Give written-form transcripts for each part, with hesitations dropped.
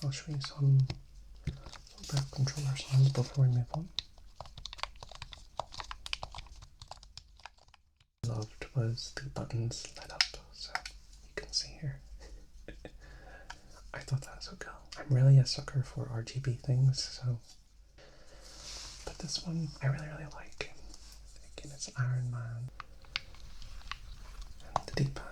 I'll show you some bit of controller sounds before we move on. What I loved was the buttons lit up, so you can see here. I thought that was so cool. I'm really a sucker for RGB things, so. But this one I really like. Again, it's Iron Man. And the D-pad.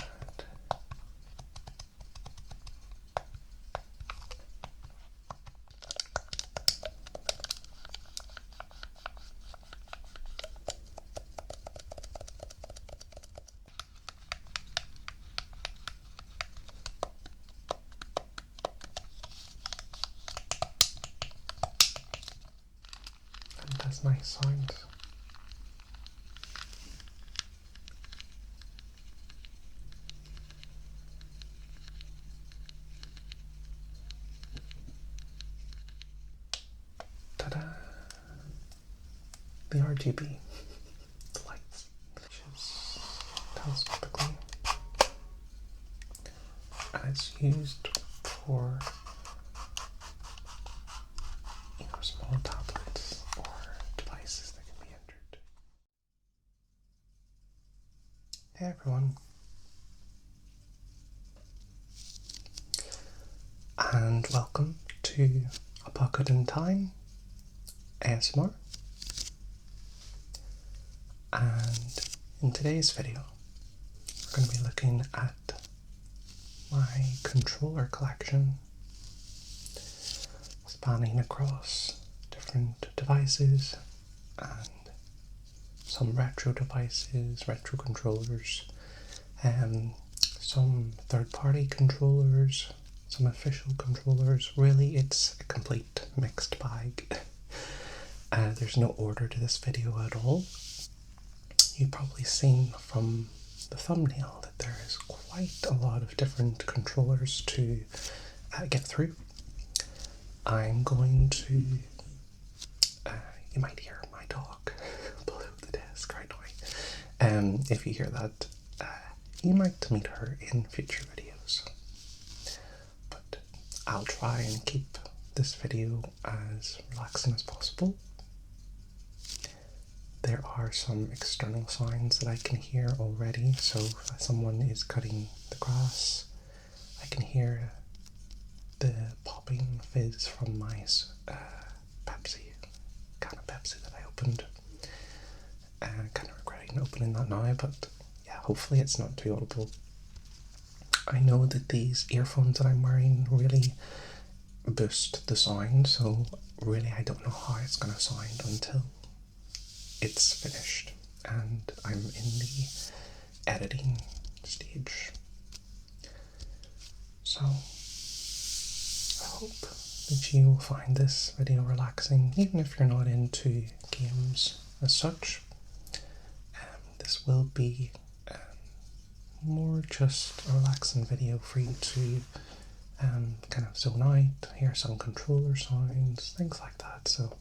That's nice sound. Ta-da! The RGB, the lights, which is telescopically, and it's used for small tablets or devices that can be entered. Hey everyone, and welcome to A Pocket in Time ASMR. And in today's video, we're going to be looking at my controller collection, spanning across different devices and some retro devices, retro controllers, some third-party controllers, some official controllers. Really, it's a complete mixed bag. There's no order to this video at all. You've probably seen from the thumbnail that there is quite a lot of different controllers to get through. I'm going to, you might hear my dog below the desk right now. If you hear that, you might meet her in future videos. But I'll try and keep this video as relaxing as possible. There are some external sounds that I can hear already, so if someone is cutting the grass, I can hear the popping fizz from my can of Pepsi that I opened. Kind of regretting opening that now, but yeah, hopefully it's not too audible. I know that these earphones that I'm wearing really boost the sound, so really I don't know how it's going to sound until it's finished and I'm in the editing stage. So I hope that you will find this video relaxing, even if you're not into games as such. This will be more just a relaxing video for you to kind of zone out, hear some controller sounds, things like that. So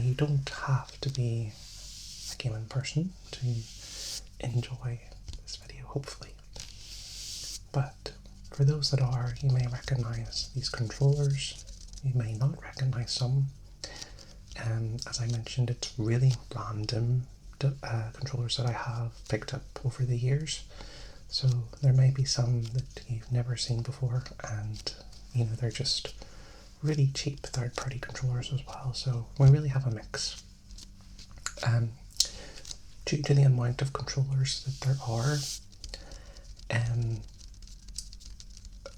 you don't have to be a gaming person to enjoy this video, hopefully. But for those that are, you may recognize these controllers, you may not recognize some. As I mentioned, it's really random controllers that I have picked up over the years. So there may be some that you've never seen before, and they're just really cheap third-party controllers as well. So we really have a mix. Due to the amount of controllers that there are,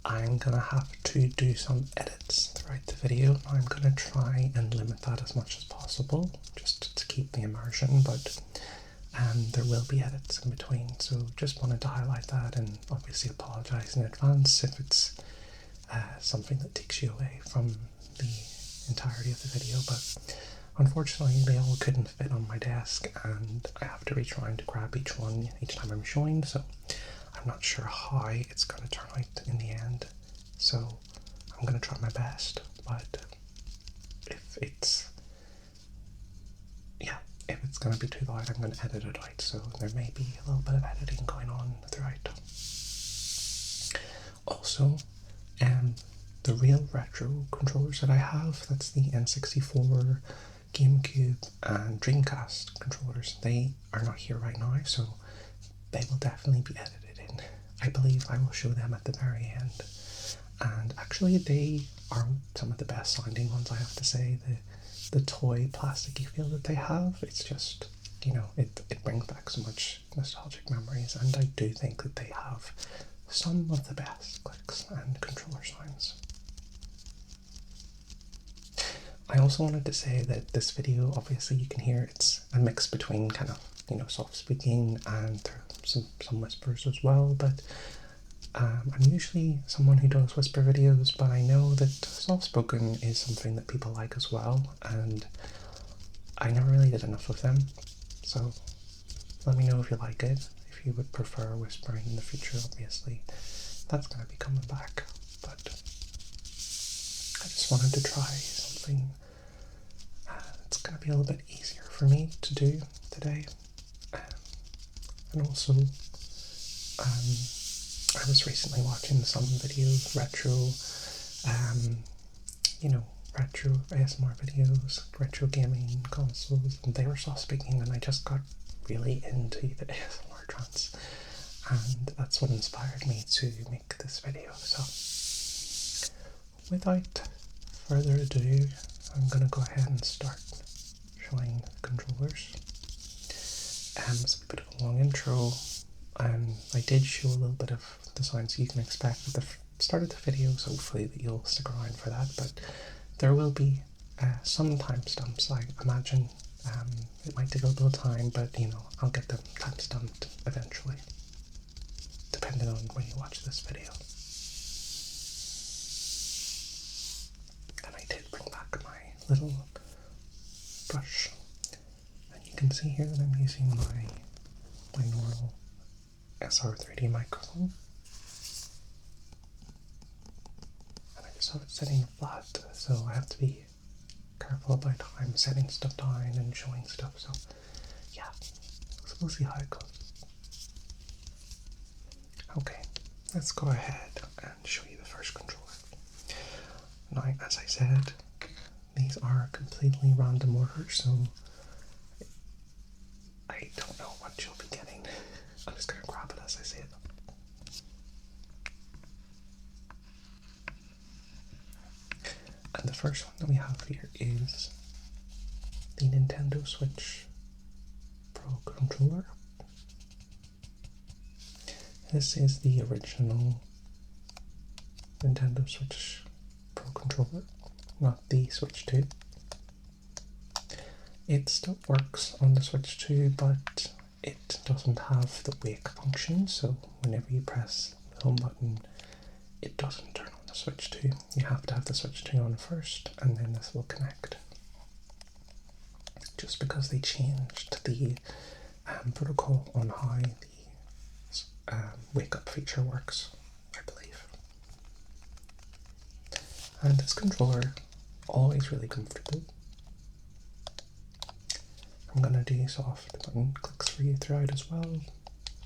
I'm gonna have to do some edits throughout the video. I'm gonna try and limit that as much as possible, just to keep the immersion, but there will be edits in between, so just wanted to highlight that and obviously apologise in advance if it's something that takes you away from the entirety of the video. But unfortunately they all couldn't fit on my desk and I have to reach around to grab each one each time I'm showing, so I'm not sure how it's going to turn out in the end, so I'm going to try my best. But if it's going to be too loud, I'm going to edit it out, so there may be a little bit of editing going on throughout. Also, the real retro controllers that I have. That's the N64, GameCube, and Dreamcast controllers. They are not here right now, so they will definitely be edited in. I believe I will show them at the very end. And actually, they are some of the best sounding ones, I have to say. The toy plasticky feel that they have, it's just, you know, it brings back so much nostalgic memories, and I do think that they have some of the best clicks and controller sounds. I also wanted to say that this video, obviously you can hear it's a mix between kind of, you know, soft speaking and some whispers as well, but I'm usually someone who does whisper videos, but I know that soft-spoken is something that people like as well, and I never really did enough of them, so let me know if you like it. If you would prefer whispering in the future, obviously that's going to be coming back, but I just wanted to try something that's going to be a little bit easier for me to do today, and also I was recently watching some videos, retro ASMR videos, retro gaming consoles, and they were soft speaking, and I just got really into the ASMR trance, and that's what inspired me to make this video. So without further ado, I'm going to go ahead and start showing the controllers. It's a bit of a long intro. I did show a little bit of the sounds you can expect at the start of the video, so hopefully that you'll stick around for that, but there will be some timestamps, I imagine. It might take a little time, but you know, I'll get them timestamped eventually, depending on when you watch this video. And I did bring back my little brush, and you can see here that I'm using my normal SR3D microphone, and I just have it sitting flat, so I have to be careful about how I'm setting stuff down and showing stuff, so yeah, so we'll see how it goes. Okay, let's go ahead and show you the first controller. Now, as I said, these are completely random order, so I don't know what you'll be getting. I'm just going to grab it as I say it. And the first one that we have here is the Nintendo Switch Pro controller. This is the original Nintendo Switch Pro controller, not the Switch 2. It still works on the Switch 2, but it doesn't have the wake function, so whenever you press the home button, it doesn't turn on the Switch 2. You have to have the Switch 2 on first, and then this will connect. Just because they changed the protocol on how the wake up feature works, I believe. And this controller, always really comfortable. I'm going to do soft button clicks for you throughout as well,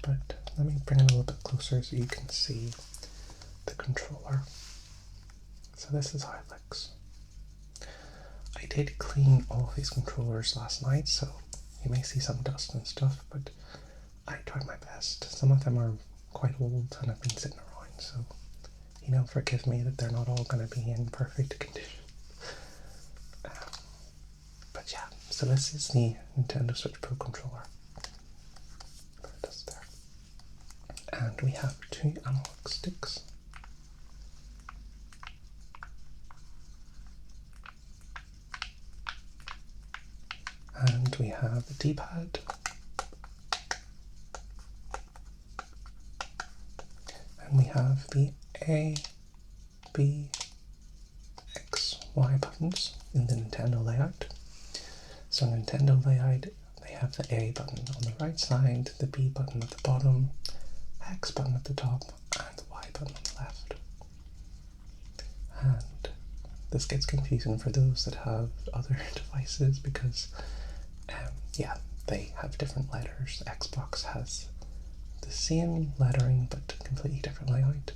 but let me bring it a little bit closer so you can see the controller. So this is how it looks. I did clean all of these controllers last night, so you may see some dust and stuff, but I tried my best. Some of them are quite old and have been sitting around, so, you know, forgive me that they're not all going to be in perfect condition. But yeah, so this is the Nintendo Switch Pro controller. Put it just there. And we have two analog sticks. And we have the D-pad. And we have the A, B, X, Y buttons in the Nintendo layout. So Nintendo layout, they have the A button on the right side, the B button at the bottom, X button at the top, and the Y button on the left. And this gets confusing for those that have other devices because, yeah, they have different letters. Xbox has the same lettering but completely different layout.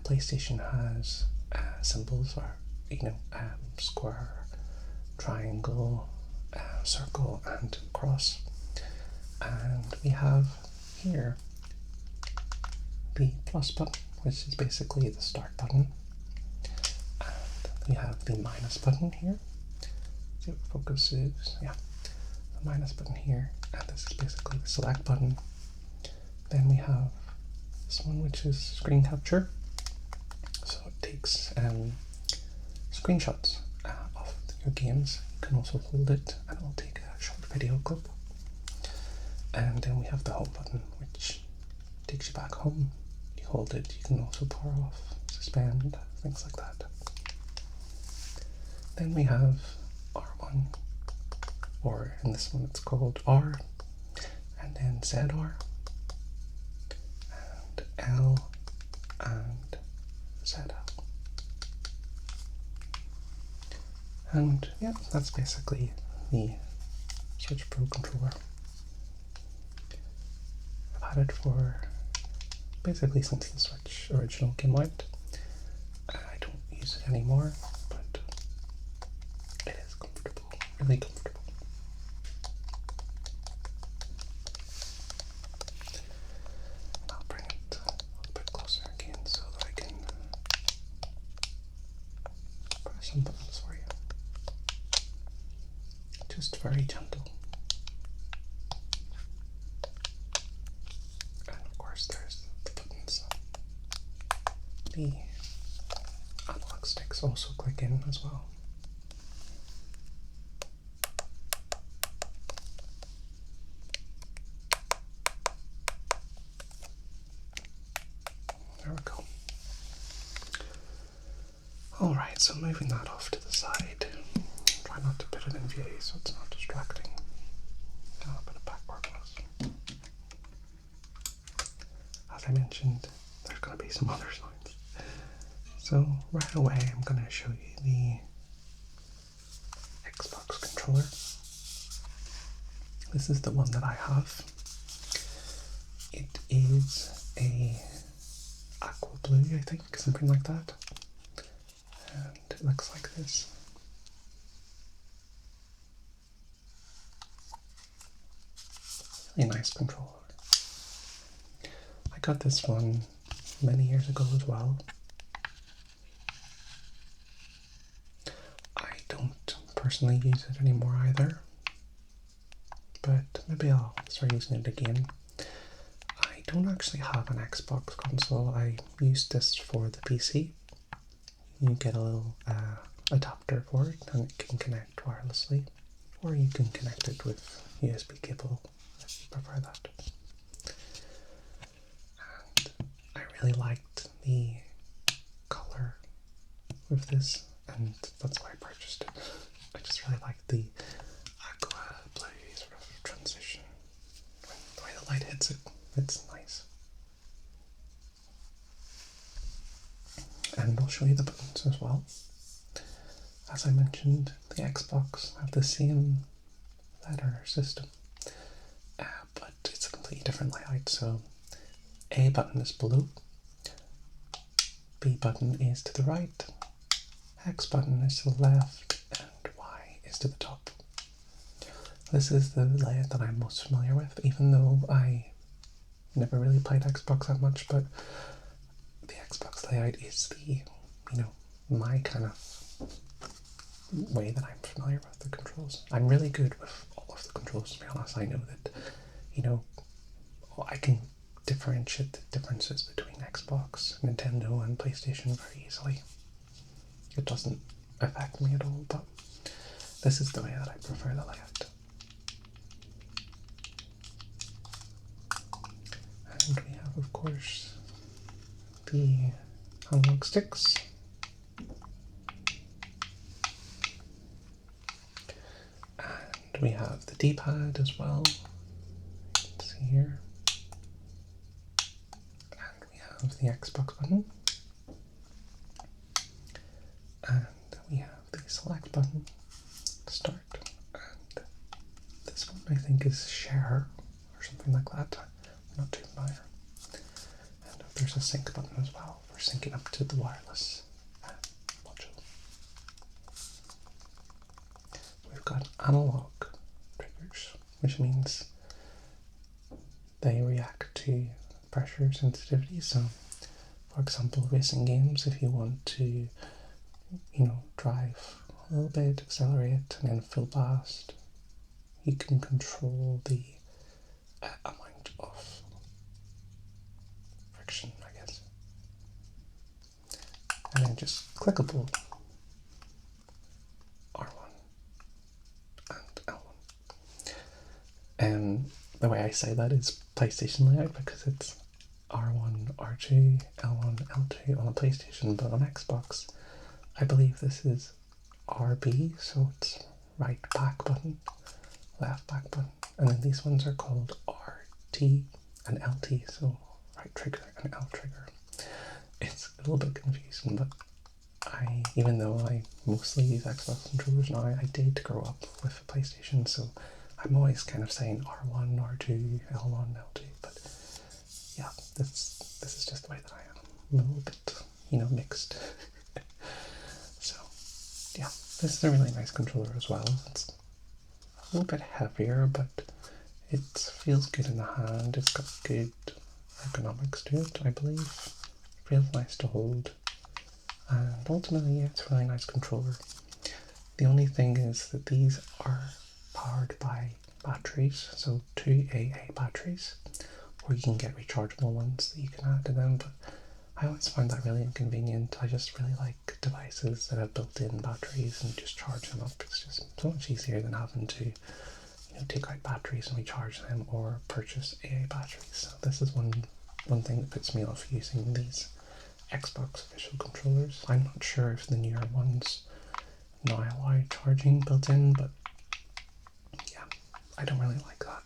PlayStation has symbols are, square, triangle, circle, and cross. And we have here the plus button, which is basically the start button. And we have the minus button here. See what focus is. Yeah, the minus button here, and this is basically the select button. Then we have this one, which is screen capture. So it takes screenshots of your games. You can also hold it and it will take a short video clip. And then we have the home button, which takes you back home. You hold it, you can also power off, suspend, things like that. Then we have R1, or in this one it's called R, and then ZR, and L, and ZL. And yeah, that's basically the Switch Pro controller. I've had it for basically since the Switch original came out. I don't use it anymore, but it is comfortable, really comfortable. I'll bring it a little bit closer again so that I can press some buttons for you. Just very gentle. And of course there's the buttons. The analog sticks also click in as well. There we go. Alright, so moving that off to the side. Try not to put it in view so it's not distracting. I'll put it backward. As I mentioned, there's going to be some other sounds. So right away I'm going to show you the Xbox controller. This is the one that I have. It is a aqua blue, I think, something like that. And it looks like this. Really nice controller. I got this one many years ago as well. I don't personally use it anymore either, but maybe I'll start using it again. I don't actually have an Xbox console. I used this for the PC. You get a little adapter for it and it can connect wirelessly, or you can connect it with USB cable if you prefer that. And I really liked the color of this, and that's why I purchased it. I just really liked the aqua blue sort of transition. The way the light hits it, it's nice. And I'll show you the buttons as well. As I mentioned, the Xbox have the same letter system, but it's a completely different layout. So A button is below, B button is to the right, X button is to the left, and Y is to the top. This is the layout that I'm most familiar with, even though I never really played Xbox that much, but the Xbox layout is the, my kind of way that I'm familiar with the controls. I'm really good with all of the controls, to be honest. I know that, I can differentiate the differences between Xbox, Nintendo, and PlayStation very easily. It doesn't affect me at all, but this is the way that I prefer the layout. And we have, of course, the analog sticks. And we have the D-pad as well. You can see here. And we have the Xbox button. And we have the select button to start. And this one I think is share or something like that. I'm not too familiar. And there's a sync button as well for syncing up to the wireless analog triggers, which means they react to pressure sensitivity. So, for example, racing games, if you want to, drive a little bit, accelerate, and then full blast, you can control the amount of friction, I guess. And then just clickable R1 and L1. And the way I say that is PlayStation layout, because it's R1, R2, L1, L2 on a PlayStation, but on Xbox, I believe this is RB, so it's right back button, left back button, and then these ones are called RT and LT, so right trigger and L trigger. It's a little bit confusing, but even though I mostly use Xbox controllers now, I did grow up with a PlayStation, so I'm always kind of saying R1, R2, L1, L2, but yeah, this is just the way that I am. I'm a little bit, mixed. So, yeah, this is a really nice controller as well. It's a little bit heavier, but it feels good in the hand. It's got good ergonomics to it, I believe. Feels nice to hold. And ultimately, yeah, it's a really nice controller. The only thing is that these are powered by batteries, so 2 AA batteries, or you can get rechargeable ones that you can add to them, but I always find that really inconvenient. I just really like devices that have built-in batteries and just charge them up. It's just so much easier than having to take out batteries and recharge them or purchase AA batteries. So this is one thing that puts me off using these Xbox official controllers. I'm not sure if the newer ones now allow charging built in, but yeah, I don't really like that.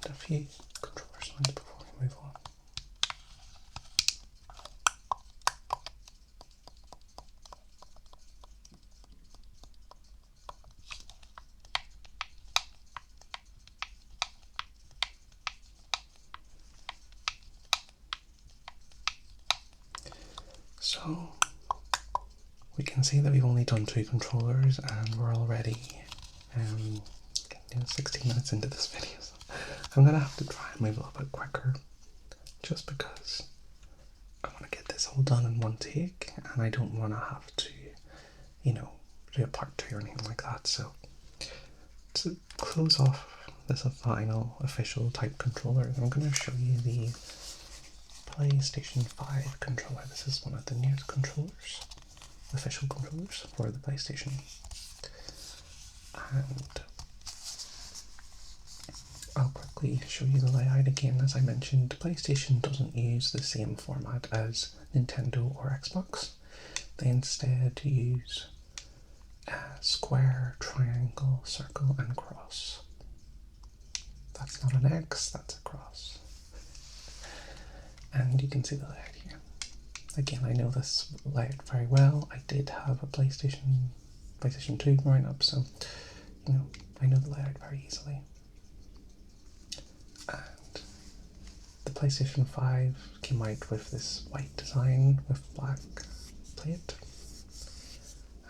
And a few controller sounds before we move on. So we can see that we've only done 2 controllers and we're already 16 minutes into this video. So I'm going to have to try and move a little bit quicker just because I want to get this all done in one take and I don't want to have to, do a part 2 or anything like that. So to close off this final official type controller, I'm going to show you the PlayStation 5 controller. This is one of the newest controllers, official controllers for the PlayStation. And I'll quickly show you the layout again. As I mentioned, PlayStation doesn't use the same format as Nintendo or Xbox. They instead use square, triangle, circle, and cross. That's not an X, that's a cross. And you can see the layout here. Again, I know this layout very well. I did have a PlayStation 2 growing up, so I know the layout very easily. And the PlayStation 5 came out with this white design with black plate.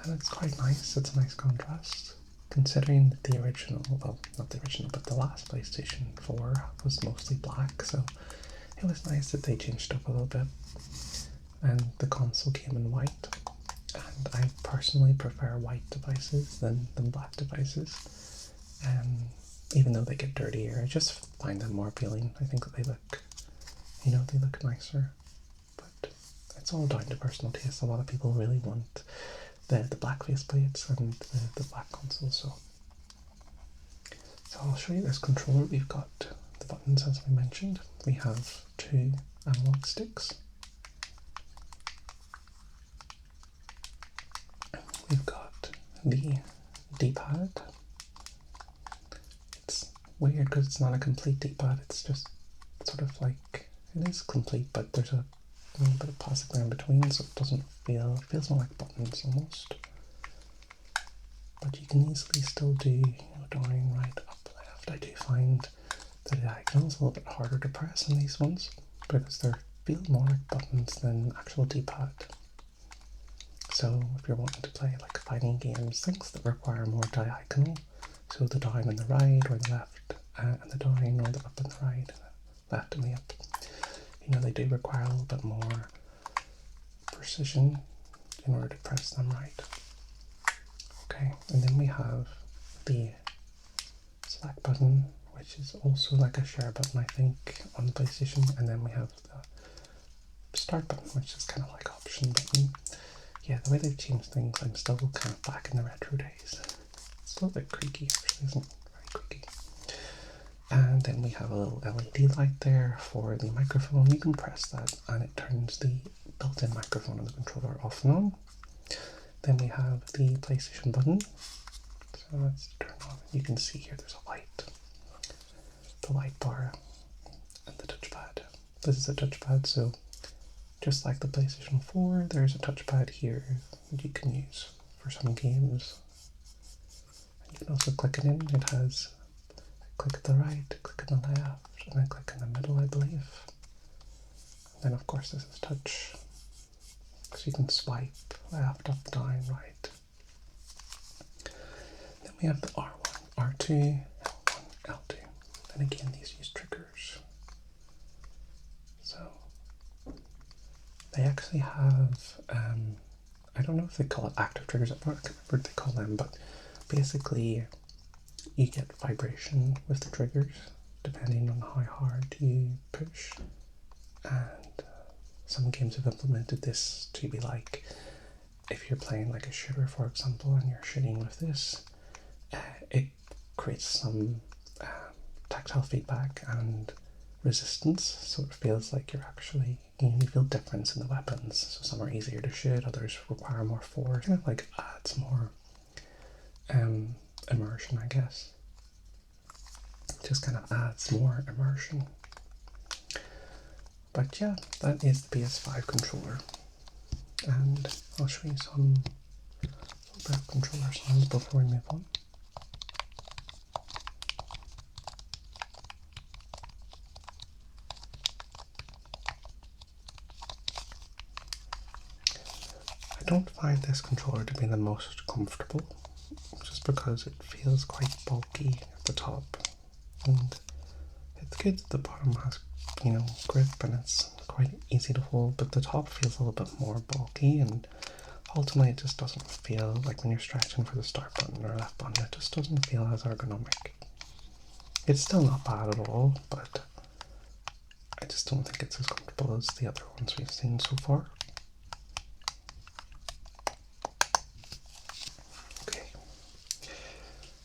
And it's quite nice, it's a nice contrast. Considering that the original, well, not the original, but the last PlayStation 4 was mostly black, so it was nice that they changed up a little bit. And the console came in white, and I personally prefer white devices than black devices. Even though they get dirtier, I just find them more appealing. I think that they look, they look nicer. But it's all down to personal taste. A lot of people really want the black faceplates and the black console. So I'll show you this controller. We've got the buttons, as I mentioned. We have 2 analog sticks. We've got the D-pad. It's weird because it's not a complete D-pad, it's just sort of like, it is complete, but there's a little bit of plastic in between, so it doesn't feel, it feels more like buttons almost. But you can easily still do, down, right, up, left. I do find the diagonals a little bit harder to press on these ones because they feel more like buttons than actual D-pad. So if you're wanting to play like fighting games, things that require more diagonal, so the down and the right, or the left and the down, or the up and the right, and the left and the up, you know, they do require a little bit more precision in order to press them right. Okay, and then we have the select button, which is also like a share button, I think, on the PlayStation, and then we have the start button, which is kind of like option button. Yeah, the way they've changed things, I'm still kind of back in the retro days. It's still a bit creaky, actually, isn't it? Very creaky. And then we have a little LED light there for the microphone. You can press that and it turns the built-in microphone on the controller off and on. Then we have the PlayStation button. So let's turn on. You can see here there's a light. The light bar and the touchpad. This is a touchpad, so just like the PlayStation 4, there's a touchpad here that you can use for some games. And you can also click it in. It has a click at the right, a click at the left, and then click in the middle, I believe. And then of course this is touch, so you can swipe left, up, down, right. Then we have the R1, R2, L1, L2. And again, these use triggers. So they actually have, I don't know if they call it active triggers, I can't remember what they call them, but basically you get vibration with the triggers depending on how hard you push. And some games have implemented this to be like, if you're playing like a shooter, for example, and you're shooting with this, it creates some tactile feedback and resistance, so it feels like you're actually, you feel difference in the weapons. So some are easier to shoot, others require more force. Kind of like adds more immersion, I guess. Just kind of adds more immersion. But yeah, that is the PS5 controller. And I'll show you some little bit of controller sounds before we move on. I don't find this controller to be the most comfortable, just because it feels quite bulky at the top, and it's good that the bottom has, you know, grip and it's quite easy to hold, but the top feels a little bit more bulky, and ultimately it just doesn't feel like when you're stretching for the start button or left button, it just doesn't feel as ergonomic. It's still not bad at all, but I just don't think it's as comfortable as the other ones we've seen so far.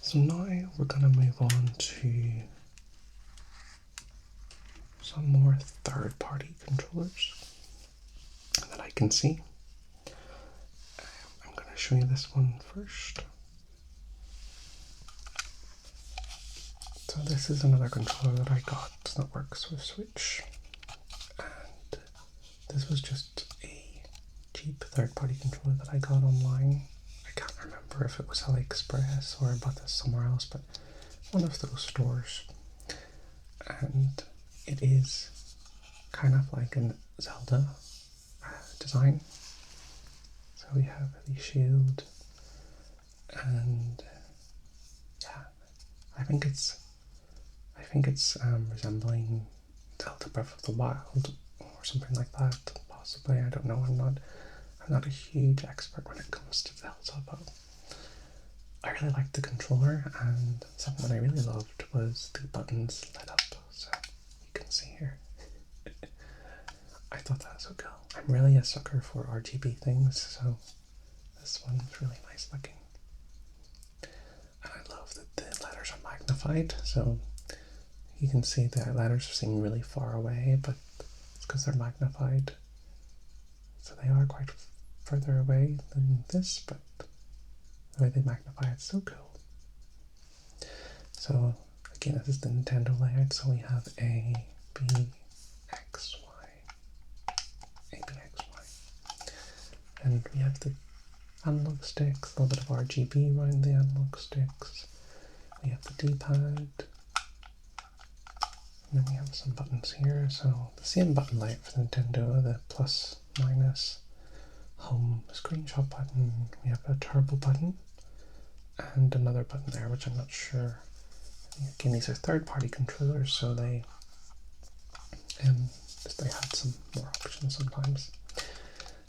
So now we're going to move on to some more third-party controllers that I can see. I'm going to show you this one first. So this is another controller that I got that works with Switch, and this was just a cheap third-party controller that I got online. I can't remember if it was AliExpress or I bought this somewhere else, but one of those stores. And it is kind of like a Zelda design. So we have the shield, and yeah, I think it's resembling Zelda Breath of the Wild or something like that. Possibly, I don't know. I'm not a huge expert when it comes to Zelda, but I really liked the controller, and something that I really loved was the buttons lit up, so you can see here. I thought that was so cool. I'm really a sucker for RGB things, so this one's really nice looking. And I love that the letters are magnified, so you can see the letters seem really far away, but it's because they're magnified. So they are quite further away than this, but the way they magnify it's so cool. So again, this is the Nintendo layout, so we have A, B, X, Y, A, B, X, Y. And we have the analog sticks, a little bit of RGB around the analog sticks. We have the D-pad, and then we have some buttons here. So the same button layout for the Nintendo, the plus, minus, home screenshot button, we have a turbo button, and another button there, which I'm not sure. Again, these are third-party controllers, so they had some more options sometimes.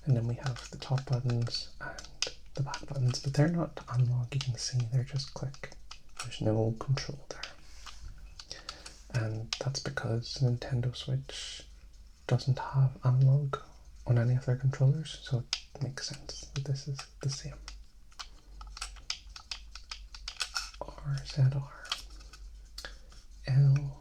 And then we have the top buttons and the back buttons, but they're not analog, you can see, they're just click. There's no control there. And that's because Nintendo Switch doesn't have analog on any of their controllers, so it makes sense that this is the same. RZR, LZL.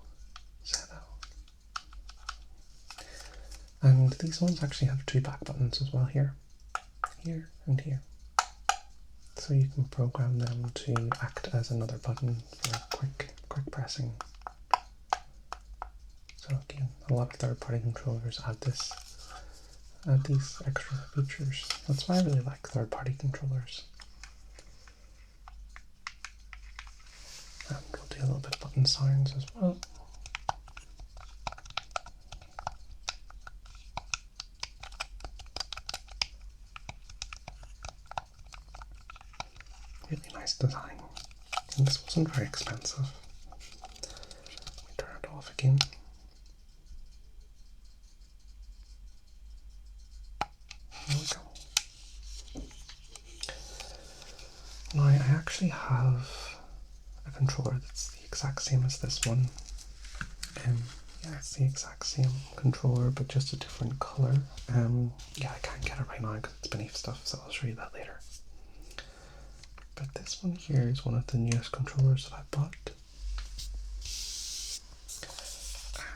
And these ones actually have two back buttons as well, here, and here. So you can program them to act as another button for quick pressing. So again, a lot of third-party controllers add these extra features. That's why I really like third-party controllers. And we'll do a little bit of button sounds as well. Really nice design. And this wasn't very expensive. Let me turn it off again. There we go. Now I actually have a controller that's the exact same as this one. Yeah, it's the exact same controller, but just a different color. Yeah, I can't get it right now because it's beneath stuff, so I'll show you that later. But this one here is one of the newest controllers that I bought.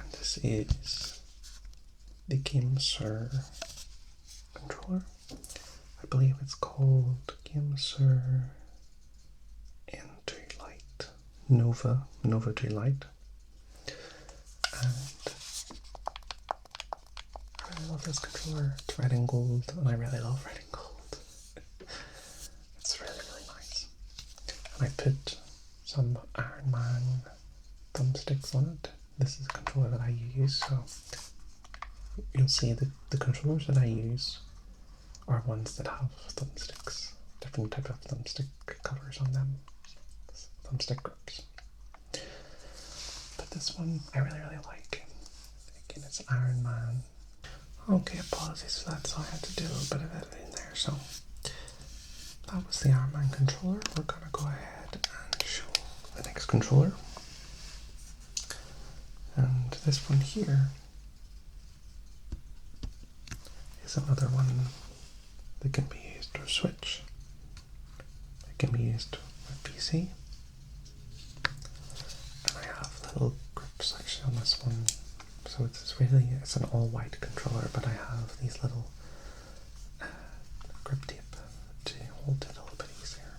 And this is the Gamesir controller. I believe it's called Gamesir N2 Lite. Nova 2 Lite. And I really love this controller. It's red and gold, and I really love red and gold. It's really nice. And I put some Iron Man thumbsticks on it. This is a controller that I use, so you'll see that the controllers that I use are ones that have thumbsticks, different type of thumbstick covers on them, thumbstick grips. But this one I really like. Again, it's Iron Man. Okay, apologies for that, so I had to do a little bit of editing there. So that was the Iron Man controller. We're gonna go ahead and show the next controller. And this one here is another one that can be used with Switch. It can be used with PC. And I have little grips actually on this one. So it's an all white controller, but I have these little grip tape to hold it a little bit easier.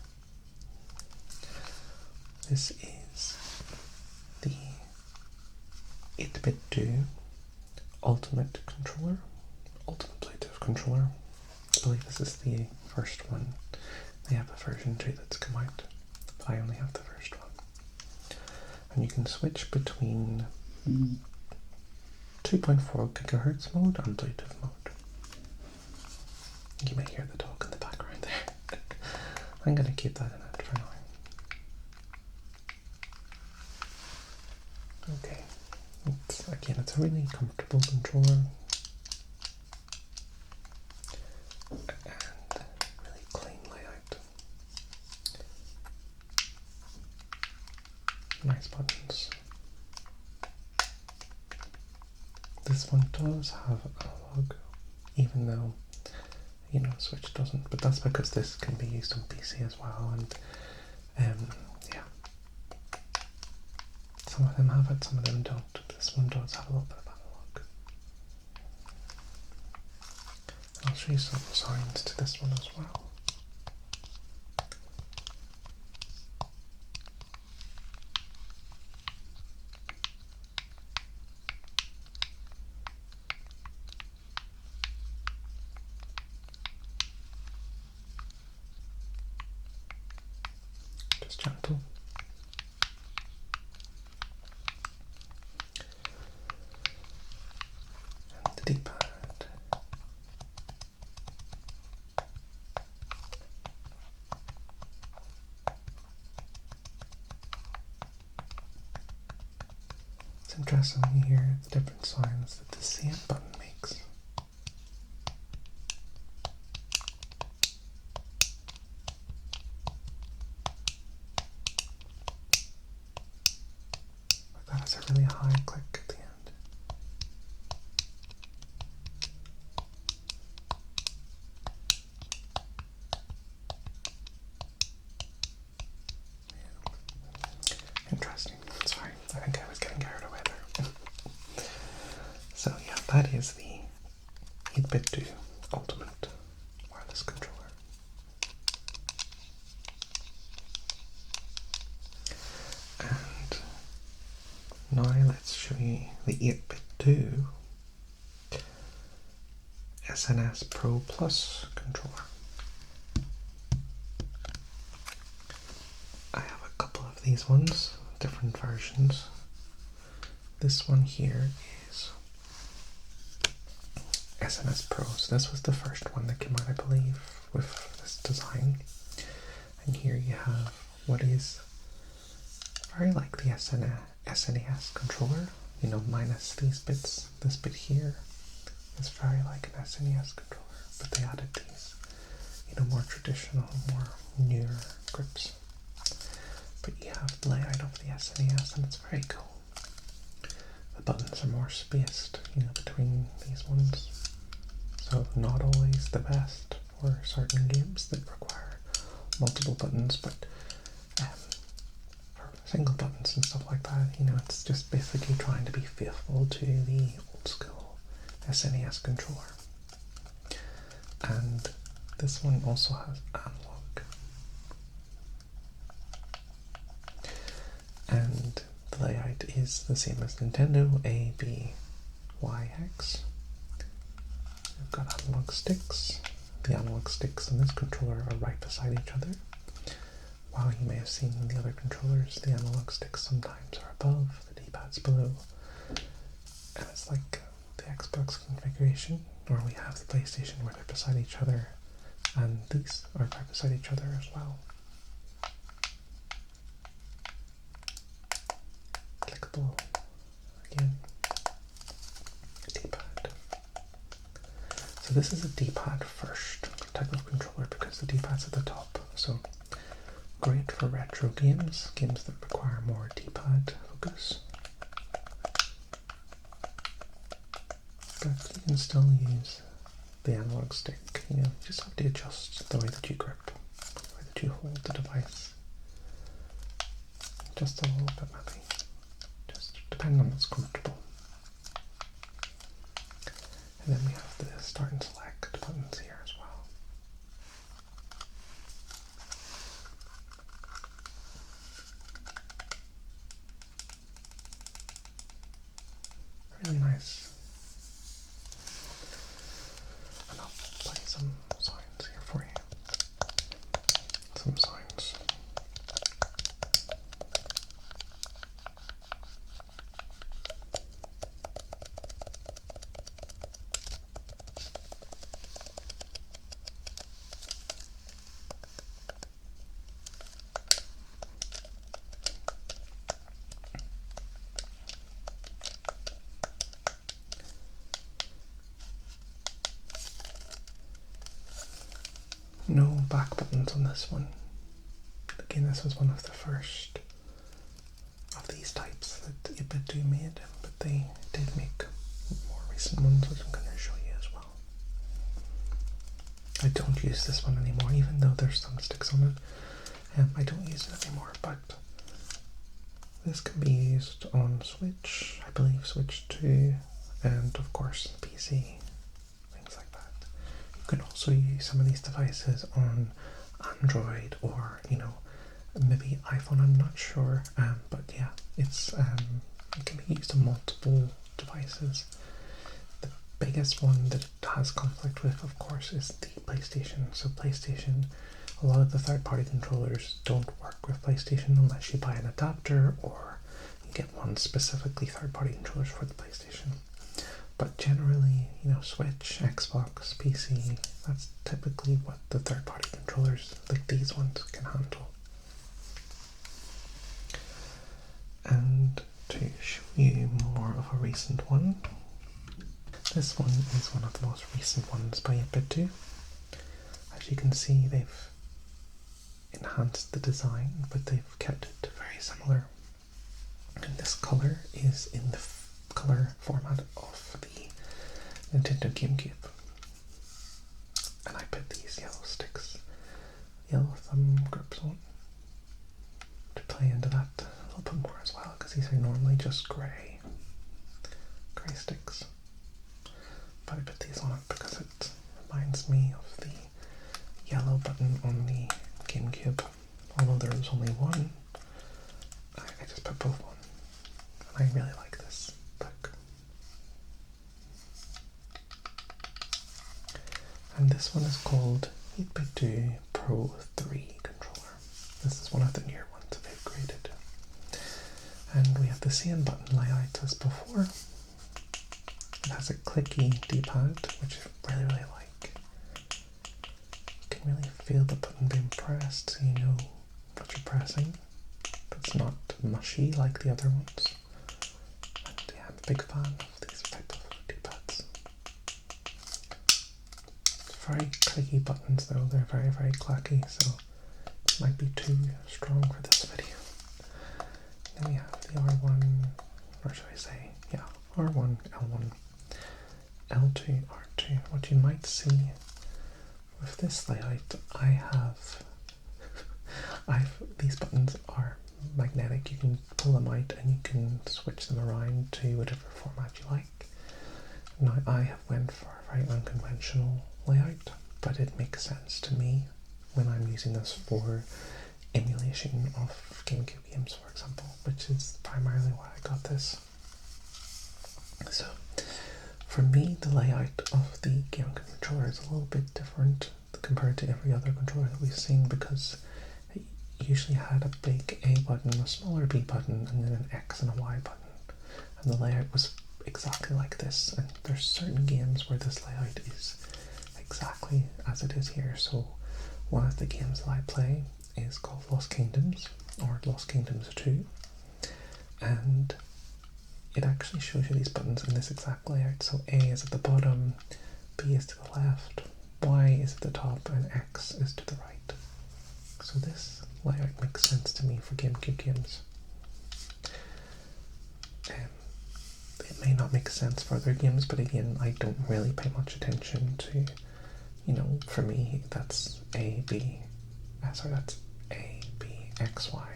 This is the 8-bit 2 Ultimate controller. Ultimate Bluetooth controller. I believe this is the first one. They have a version 2 that's come out, but I only have the first one. And you can switch between 2.4 gigahertz mode and Bluetooth mode. You may hear the dog in the background there. I'm going to keep that in it for now. Okay, it's a really comfortable controller. And really clean layout. Nice buttons. This one does have analog, even though, Switch doesn't, but that's because this can be used on PC as well, and yeah. Some of them have it, some of them don't. This one does have a little bit of analog. I'll show you some sounds to this one as well. Just gentle. And the D-pad. It's interesting when you hear the different sounds that the same button makes. Like that has a really high click at the end. Interesting. Sorry, I think I was getting carried away there. So yeah, that is the 8-bit Do Ultimate wireless controller. And now let's show you the 8-bit Do SNS Pro Plus controller. I have a couple of these ones, different versions. This one here is SNS Pro, so this was the first one that came out, I believe, with this design. And here you have what is very like the SNES controller, you know, minus these bits. This bit here is very like an SNES controller, but they added these, you know, more traditional, more newer grips. But you have the layout of the SNES, and it's very cool. The buttons are more spaced, you know, between these ones. So not always the best for certain games that require multiple buttons, but for single buttons and stuff like that, you know, it's just basically trying to be faithful to the old school SNES controller. And this one also has analog. And the layout is the same as Nintendo, A, B, Y, X. We've got analog sticks. The analog sticks in this controller are right beside each other. While you may have seen in the other controllers, the analog sticks sometimes are above, the D-pad's below. And it's like the Xbox configuration, or we have the PlayStation where they're beside each other, and these are right beside each other as well. Clickable again. D-pad. So this is a D-pad first type of controller because the D-pad's at the top. So great for retro games, games that require more D-pad focus. But you can still use the analog stick. You know, you just have to adjust the way that you grip, the way that you hold the device. Just a little bit maybe. Just depending on what's comfortable. And then we have the start and select buttons here as well. Really nice. And I'll play some sounds here for you. Some sounds. No back buttons on this one. Again, this was one of the first of these types that 8-bit Do made, but they did make more recent ones, which I'm going to show you as well. I don't use this one anymore, even though there's some sticks on it. I don't use it anymore, but this can be used on Switch, I believe Switch 2, and of course PC. You can also use some of these devices on Android or, you know, maybe iPhone, I'm not sure, but yeah, it's it can be used on multiple devices. The biggest one that it has conflict with, of course, is the PlayStation. So PlayStation, a lot of the third-party controllers don't work with PlayStation unless you buy an adapter or you get one specifically third-party controllers for the PlayStation. But generally, you know, Switch, Xbox, PC, that's typically what the third-party controllers, like these ones, can handle. And to show you more of a recent one. This one is one of the most recent ones by 8BitDo. As you can see, they've enhanced the design, but they've kept it very similar. And this colour is in the colour format of the Nintendo GameCube. And I put these yellow sticks, yellow thumb grips on to play into that a little bit more as well, because these are normally just grey sticks. But I put these on it because it reminds me of the yellow button on the GameCube. Although there was only one, I just put both on. And I really like this book. And this one is called 8BitDo Pro 3 controller. This is one of the newer ones that they've graded. And we have the same button layout as before. It has a clicky D-pad, which I really like. You can really feel the button being pressed, so you know what you're pressing. It's not mushy like the other ones. And yeah, I'm a big fan of these type of D-pads. It's very clicky buttons though, they're very, very clacky, so it might be too strong for this video. Then we have the R1, or should I say, yeah, R1, L1, L2, R2. What you might see with this layout, these buttons are magnetic. You can pull them out and you can switch them around to whatever format you like. Now I have went for a very unconventional layout, but it makes sense to me when I'm using this for emulation of GameCube games, for example, which is primarily why I got this. So for me, the layout of the GameCube controller is a little bit different compared to every other controller that we've seen, because it usually had a big A button, a smaller B button, and then an X and a Y button. And the layout was exactly like this, and there's certain games where this layout is exactly as it is here. So one of the games that I play is called Lost Kingdoms, or Lost Kingdoms 2, and it actually shows you these buttons in this exact layout. So A is at the bottom, B is to the left, Y is at the top, and X is to the right. So this layout makes sense to me for GameCube games. It may not make sense for other games, but again, I don't really pay much attention to, for me, that's A, B, that's A, B, X, Y,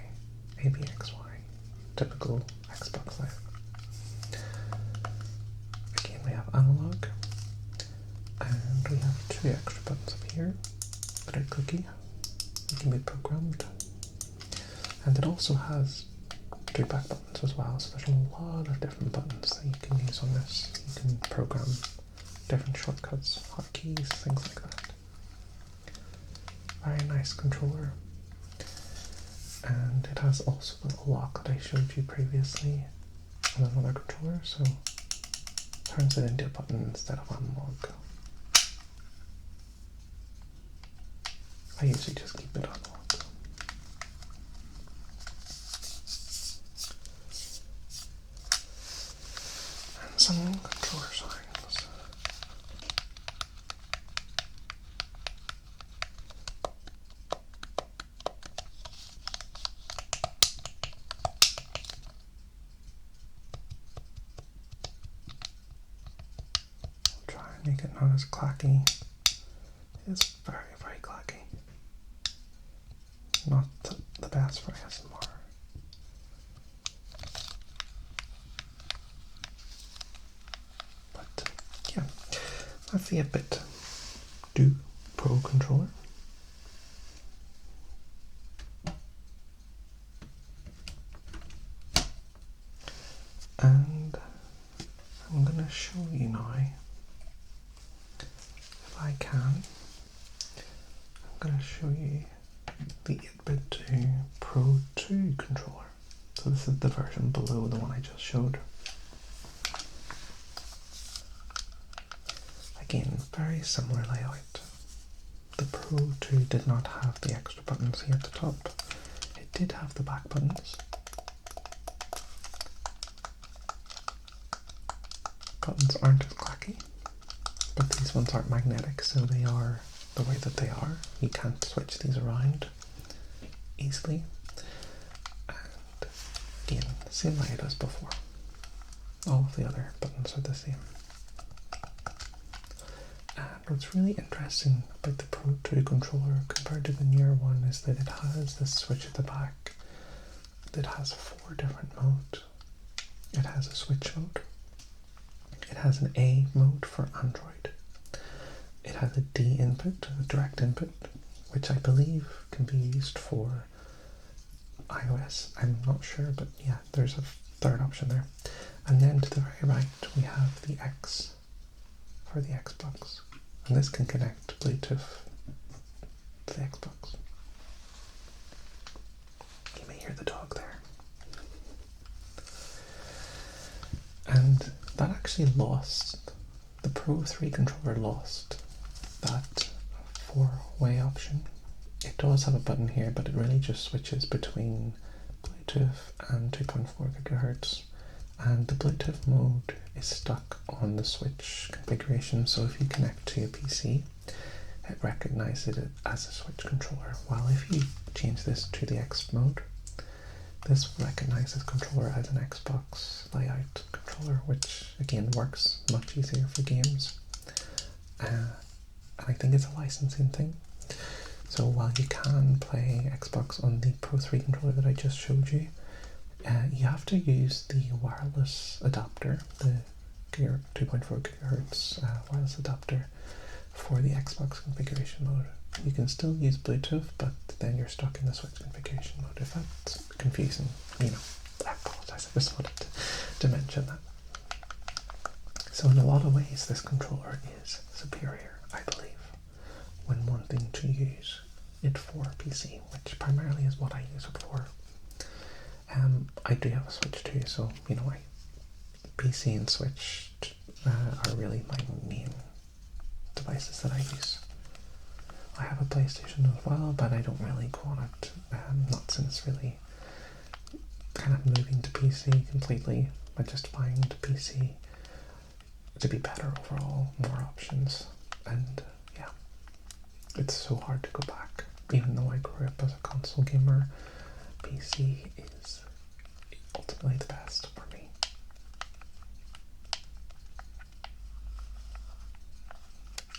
A, B, X, Y, typical Xbox layout. Again, we have analog, and we have two extra buttons up here that are clicky. You can be programmed, and it also has two back buttons as well, so there's a lot of different buttons that you can use on this. You can program different shortcuts, hotkeys, things like that. Very nice controller, and it has also the little lock that I showed you previously on another controller, so it turns it into a button instead of analog. I usually just keep it analog. And some controller signs. Try and make it not as clacky. It's very, very clacky. Not the best for ASMR. But yeah, that's the 8BitDo Pro controller. And I'm going to show you now, if I can, I'm going to show you the 8BitDo Pro 2 controller. So this is the version below the one I just showed. Again, very similar layout. The Pro 2 did not have the extra buttons here at the top. It did have the back buttons. buttons aren't as clacky, but these ones aren't magnetic, so they are the way that they are. You can't switch these around easily. And again, same layout as before. All of the other buttons are the same. And what's really interesting about the Pro 2 controller compared to the newer one is that it has this switch at the back that has 4 different modes. It has a switch mode. It has an A mode for Android. It has a D input, a direct input, which I believe can be used for iOS. I'm not sure, but yeah, there's a third option there. And then to the very right, we have the X for the Xbox. And this can connect Bluetooth to the Xbox. You may hear the dog there. And that actually lost, the Pro 3 controller lost that 4-way option. It does have a button here, but it really just switches between Bluetooth and 2.4 gigahertz. And the Bluetooth mode is stuck on the Switch configuration, so if you connect to a PC, it recognizes it as a Switch controller. While if you change this to the X mode, this will recognize this controller as an Xbox layout controller, which again works much easier for games. And I think it's a licensing thing. So while you can play Xbox on the Pro 3 controller that I just showed you, you have to use the wireless adapter, the 2.4 gigahertz wireless adapter for the Xbox configuration mode. You can still use Bluetooth, but then you're stuck in the Switch configuration mode. If that's confusing, you know, I apologize. I just wanted to mention that. So in a lot of ways, this controller is superior, I believe, when wanting to use it for PC, which primarily is what I use it for. I do have a Switch too, so you know, PC and Switch are really my main devices that I use. I have a PlayStation as well, but I don't really go on it, not since really kind of moving to PC completely. I just find PC to be better overall, more options, and yeah, it's so hard to go back. Even though I grew up as a console gamer, PC is ultimately the best for me.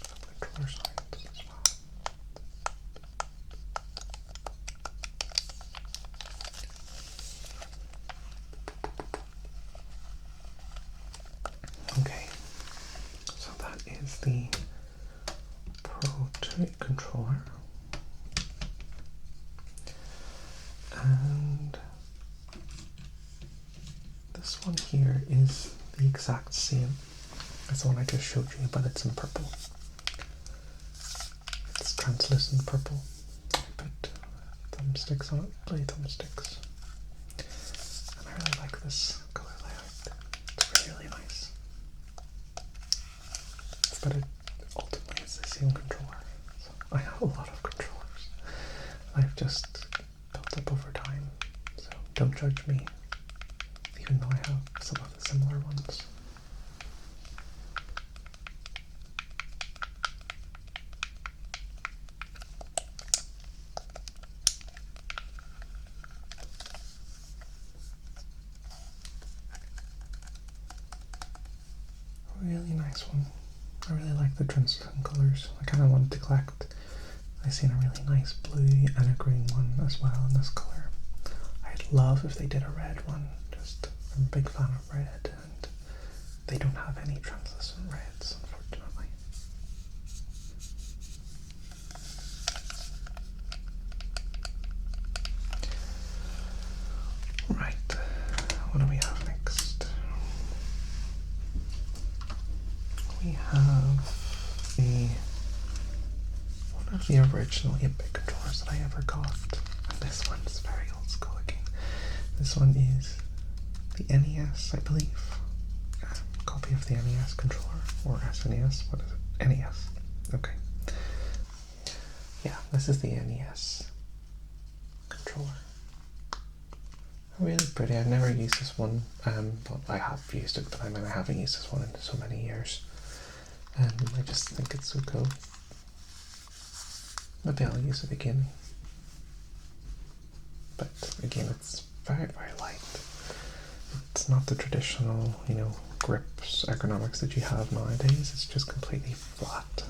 Some controller signs as well. Okay, so that is the Pro 2 controller. And this one here is the exact same as the one I just showed you, but it's in purple. It's translucent purple. I put thumbsticks on it, blue thumbsticks. And I really like this color layout. It's really nice. But it ultimately is the same controller. So I have a lot of controllers. I've just built up over time. So don't judge me, even though I have some of the similar ones. Really nice one. I really like the translucent colors. I kind of wanted to collect. I've seen a really nice blue and a green one as well in this color. I'd love if they did a red one. I'm a big fan of red, and they don't have any translucent reds, unfortunately. Right, what do we have next? We have one of the original 8-bit controllers that I ever got, and this one's very old school again. This one is the NES, I believe. Copy of the NES controller, or SNES, what is it? NES, okay. Yeah, this is the NES controller. Really pretty. I've never used this one, but I have used it, but I mean I haven't used this one in so many years. I just think it's so cool. Maybe I'll use it again. But again, it's very, very light. It's not the traditional, grips ergonomics that you have nowadays. It's just completely flat.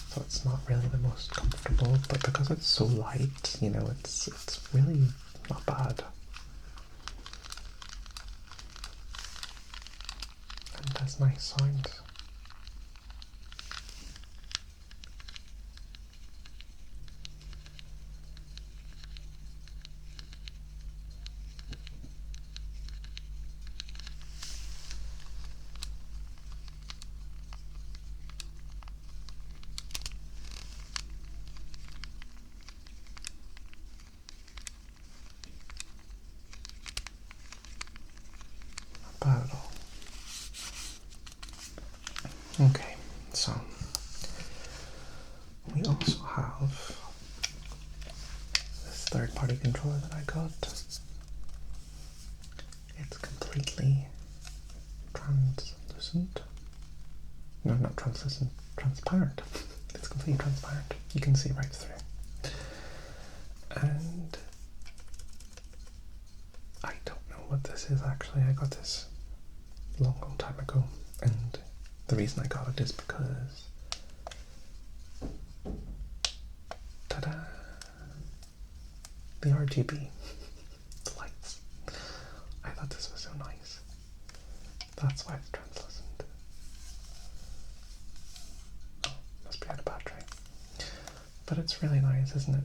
So it's not really the most comfortable, but because it's so light, it's really not bad. And it has nice sounds. Bad at all. Okay, so we also have this third-party controller that I got. It's completely translucent. No, not translucent, transparent. It's completely transparent. You can see right through. And I don't know what this is actually. I got this a long, long time ago, and the reason I got it is because ta-da! The RGB, the lights. I thought this was so nice. That's why it's translucent. Oh, must be out of battery. But it's really nice, isn't it?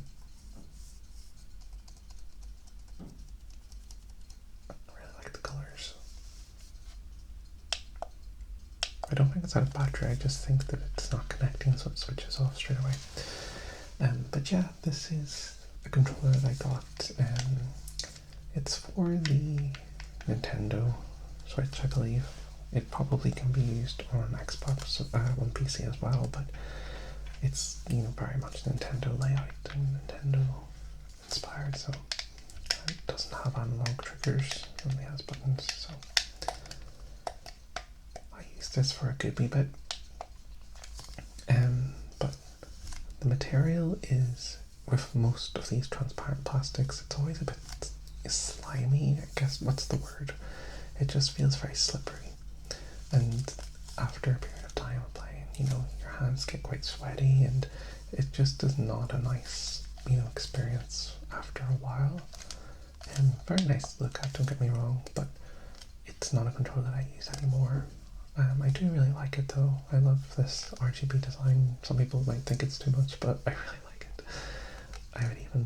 I don't think it's out of battery, I just think that it's not connecting, so it switches off straight away. But yeah, this is a controller that I got. It's for the Nintendo Switch, I believe. It probably can be used on Xbox, on PC as well, but it's very much Nintendo layout and Nintendo inspired, so it doesn't have analog triggers, it only has buttons, so this for a good wee bit, but the material is, with most of these transparent plastics, it's always a bit slimy, I guess. What's the word? It just feels very slippery, and after a period of time of playing, your hands get quite sweaty, and it just is not a nice experience after a while. Very nice to look at, don't get me wrong, but it's not a controller that I use anymore. I do really like it though. I love this RGB design. Some people might think it's too much, but I really like it. I would even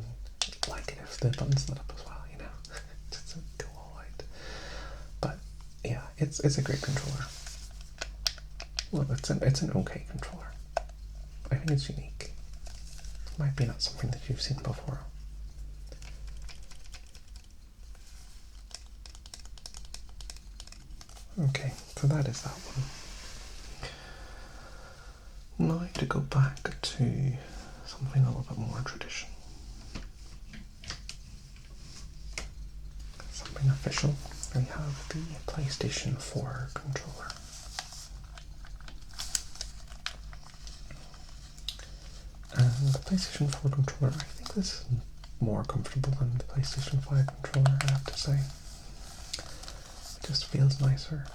like it if the button's lit up as well, just to go all out. But yeah, it's a great controller. Well, it's an okay controller. I think it's unique. It might be not something that you've seen before. Okay, so that is that one. Now to go back to something a little bit more traditional. Something official. We have the PlayStation 4 controller. And the PlayStation 4 controller, I think this is more comfortable than the PlayStation 5 controller, I have to say. Just feels nicer,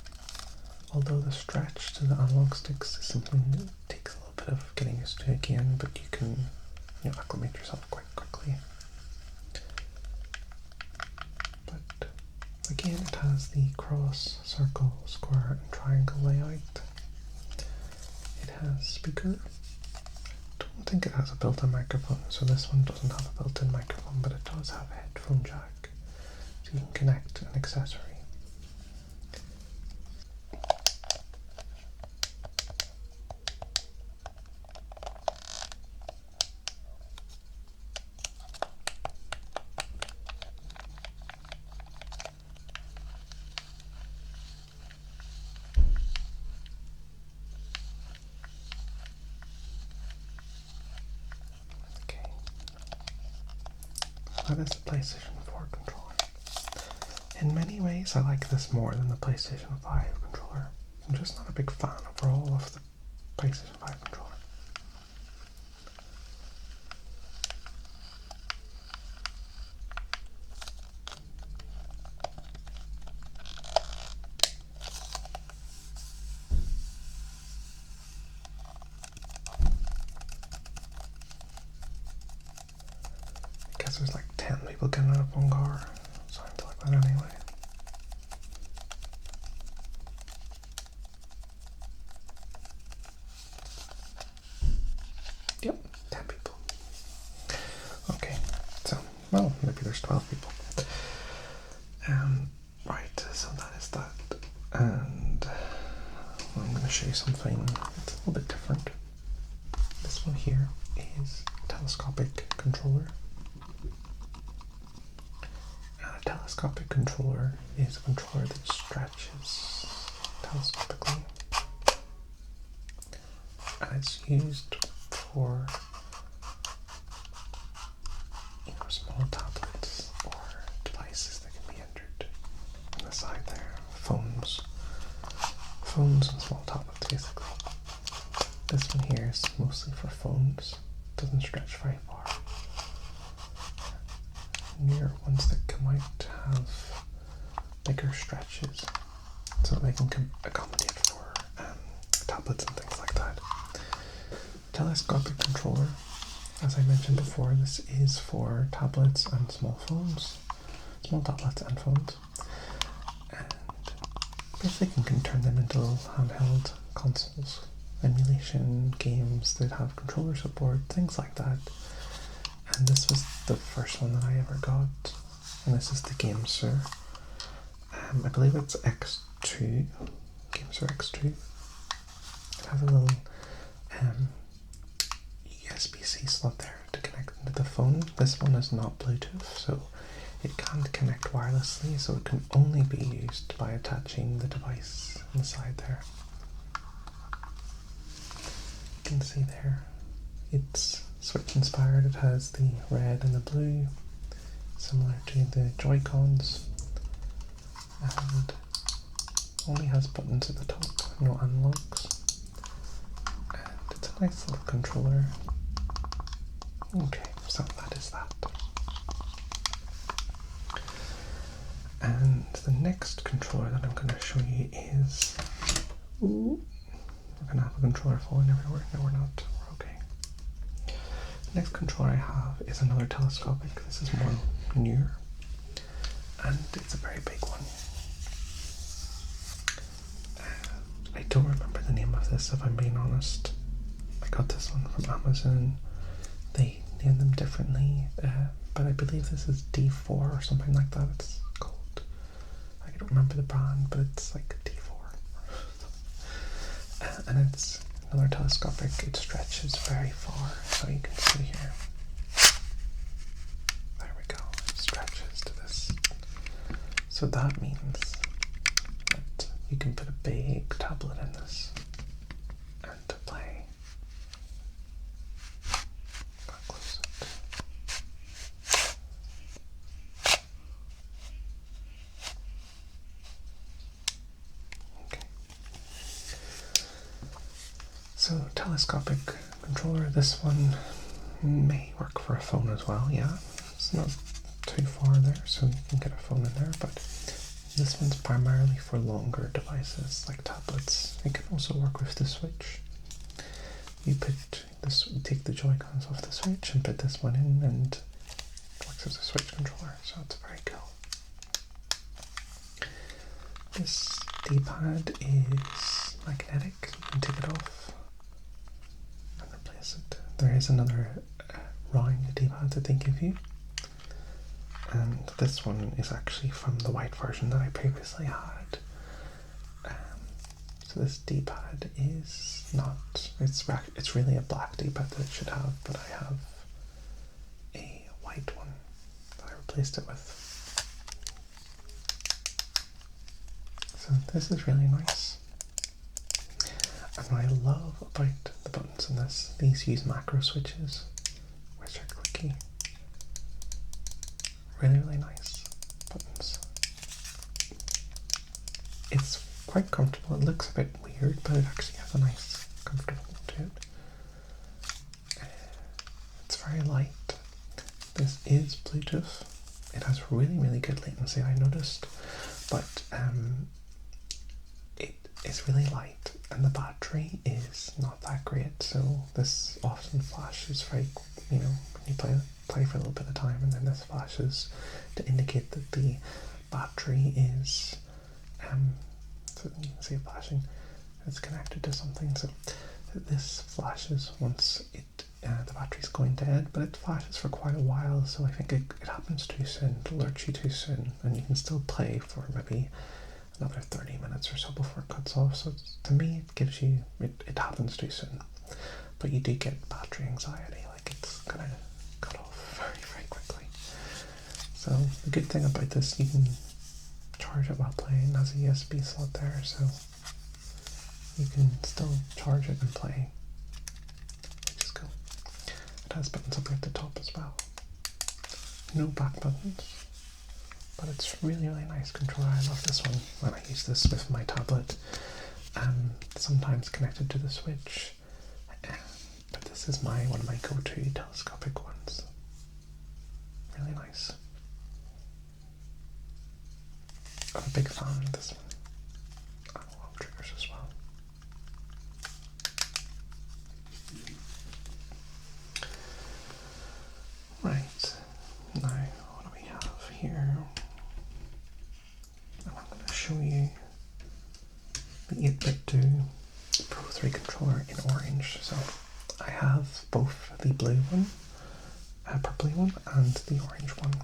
although the stretch to the analog sticks is something that takes a little bit of getting used to again, but you can acclimate yourself quite quickly. But again, it has the cross, circle, square and triangle layout. It has speaker. I don't think it has a built-in microphone, so this one doesn't have a built-in microphone, but it does have a headphone jack, so you can connect an accessory. That is the PlayStation 4 controller. In many ways, I like this more than the PlayStation 5 controller. I'm just not a big fan overall of the PlayStation 5 controller. I guess there's like 10 people getting out of one car. Sounds like that anyway. Yep, 10 people. Okay, so, well, maybe there's 12 people. Right, so that is that. And I'm going to show you something that's a little bit different. This one here is a telescopic controller. A telescopic controller is a controller that stretches telescopically. And it's used for small tablets or devices that can be entered on the side there. Phones and small tablets basically. This one here is mostly for phones, doesn't stretch very far. Newer ones that come out have bigger stretches so they can accommodate for tablets and things like that. Telescopic controller, as I mentioned before, this is for tablets and small tablets and phones, and basically you can turn them into little handheld consoles, emulation games that have controller support, things like that. And this was the first one that I ever got, and this is the Gamesir. I believe it's X2, Gamesir X2. It has a little USB-C slot there to connect into the phone. This one is not Bluetooth, so it can't connect wirelessly, so it can only be used by attaching the device inside there. You can see there, it's Switch inspired. It has the red and the blue, similar to the Joycons, and only has buttons at the top, no analogs. And it's a nice little controller. Okay, so that is that. And the next controller that I'm going to show you is... Ooh, we're going to have a controller falling everywhere. No, we're not. We're okay. The next controller I have is another telescopic. This is more newer, and it's a very big one. I don't remember the name of this, if I'm being honest. I got this one from Amazon. They name them differently, but I believe this is D4 or something like that it's called. I don't remember the brand, but it's like D4. And it's another telescopic. It stretches very far, so you can see here. There we go. It stretches to this. So that means that you can put a big tablet in this and to play. Close it. Okay. So telescopic controller, this one may work for a phone as well, yeah. It's not too far there, so you can get a phone in there, but this one's primarily for longer devices like tablets. It can also work with the Switch. You take the Joycons off the Switch and put this one in, and it works as a Switch controller, so it's very cool. This D-pad is magnetic. You can take it off and replace it. There is another round D-pad that they give you. And this one is actually from the white version that I previously had. So this D-pad is not, it's really a black D-pad that it should have, but I have a white one that I replaced it with. So this is really nice. And what I love about the buttons in this, these use macro switches, which are clicky. Really, really nice buttons. it's quite comfortable. It looks a bit weird, but it actually has a nice, comfortable look to it. It's very light. This is Bluetooth. It has really, really good latency, I noticed, but it is really light, and the battery is not that great. So this often flashes very, when you play for a little bit of time, and then this flashes to indicate that the battery is, so you can see it flashing. It's connected to something, so this flashes once the battery's going dead, but it flashes for quite a while, so I think it happens too soon, it alerts you too soon, and you can still play for maybe another 30 minutes or so before it cuts off. So to me, it gives you, it happens too soon, but you do get battery anxiety, like it's gonna cut off very, very quickly. So the good thing about this, you can charge it while playing. It has a USB slot there, so you can still charge it and play, which is cool. It has buttons up here at the top as well. No back buttons, but it's really, really nice controller. I love this one when I use this with my tablet, sometimes connected to the Switch, but this is one of my go-to telescopic ones. Really nice. I'm a big fan of this one. And long triggers as well. Right, now what do we have here? And I'm going to show you the 8-bit 2 Pro 3 controller in orange. So I have both the blue one, purpley one, and the orange one.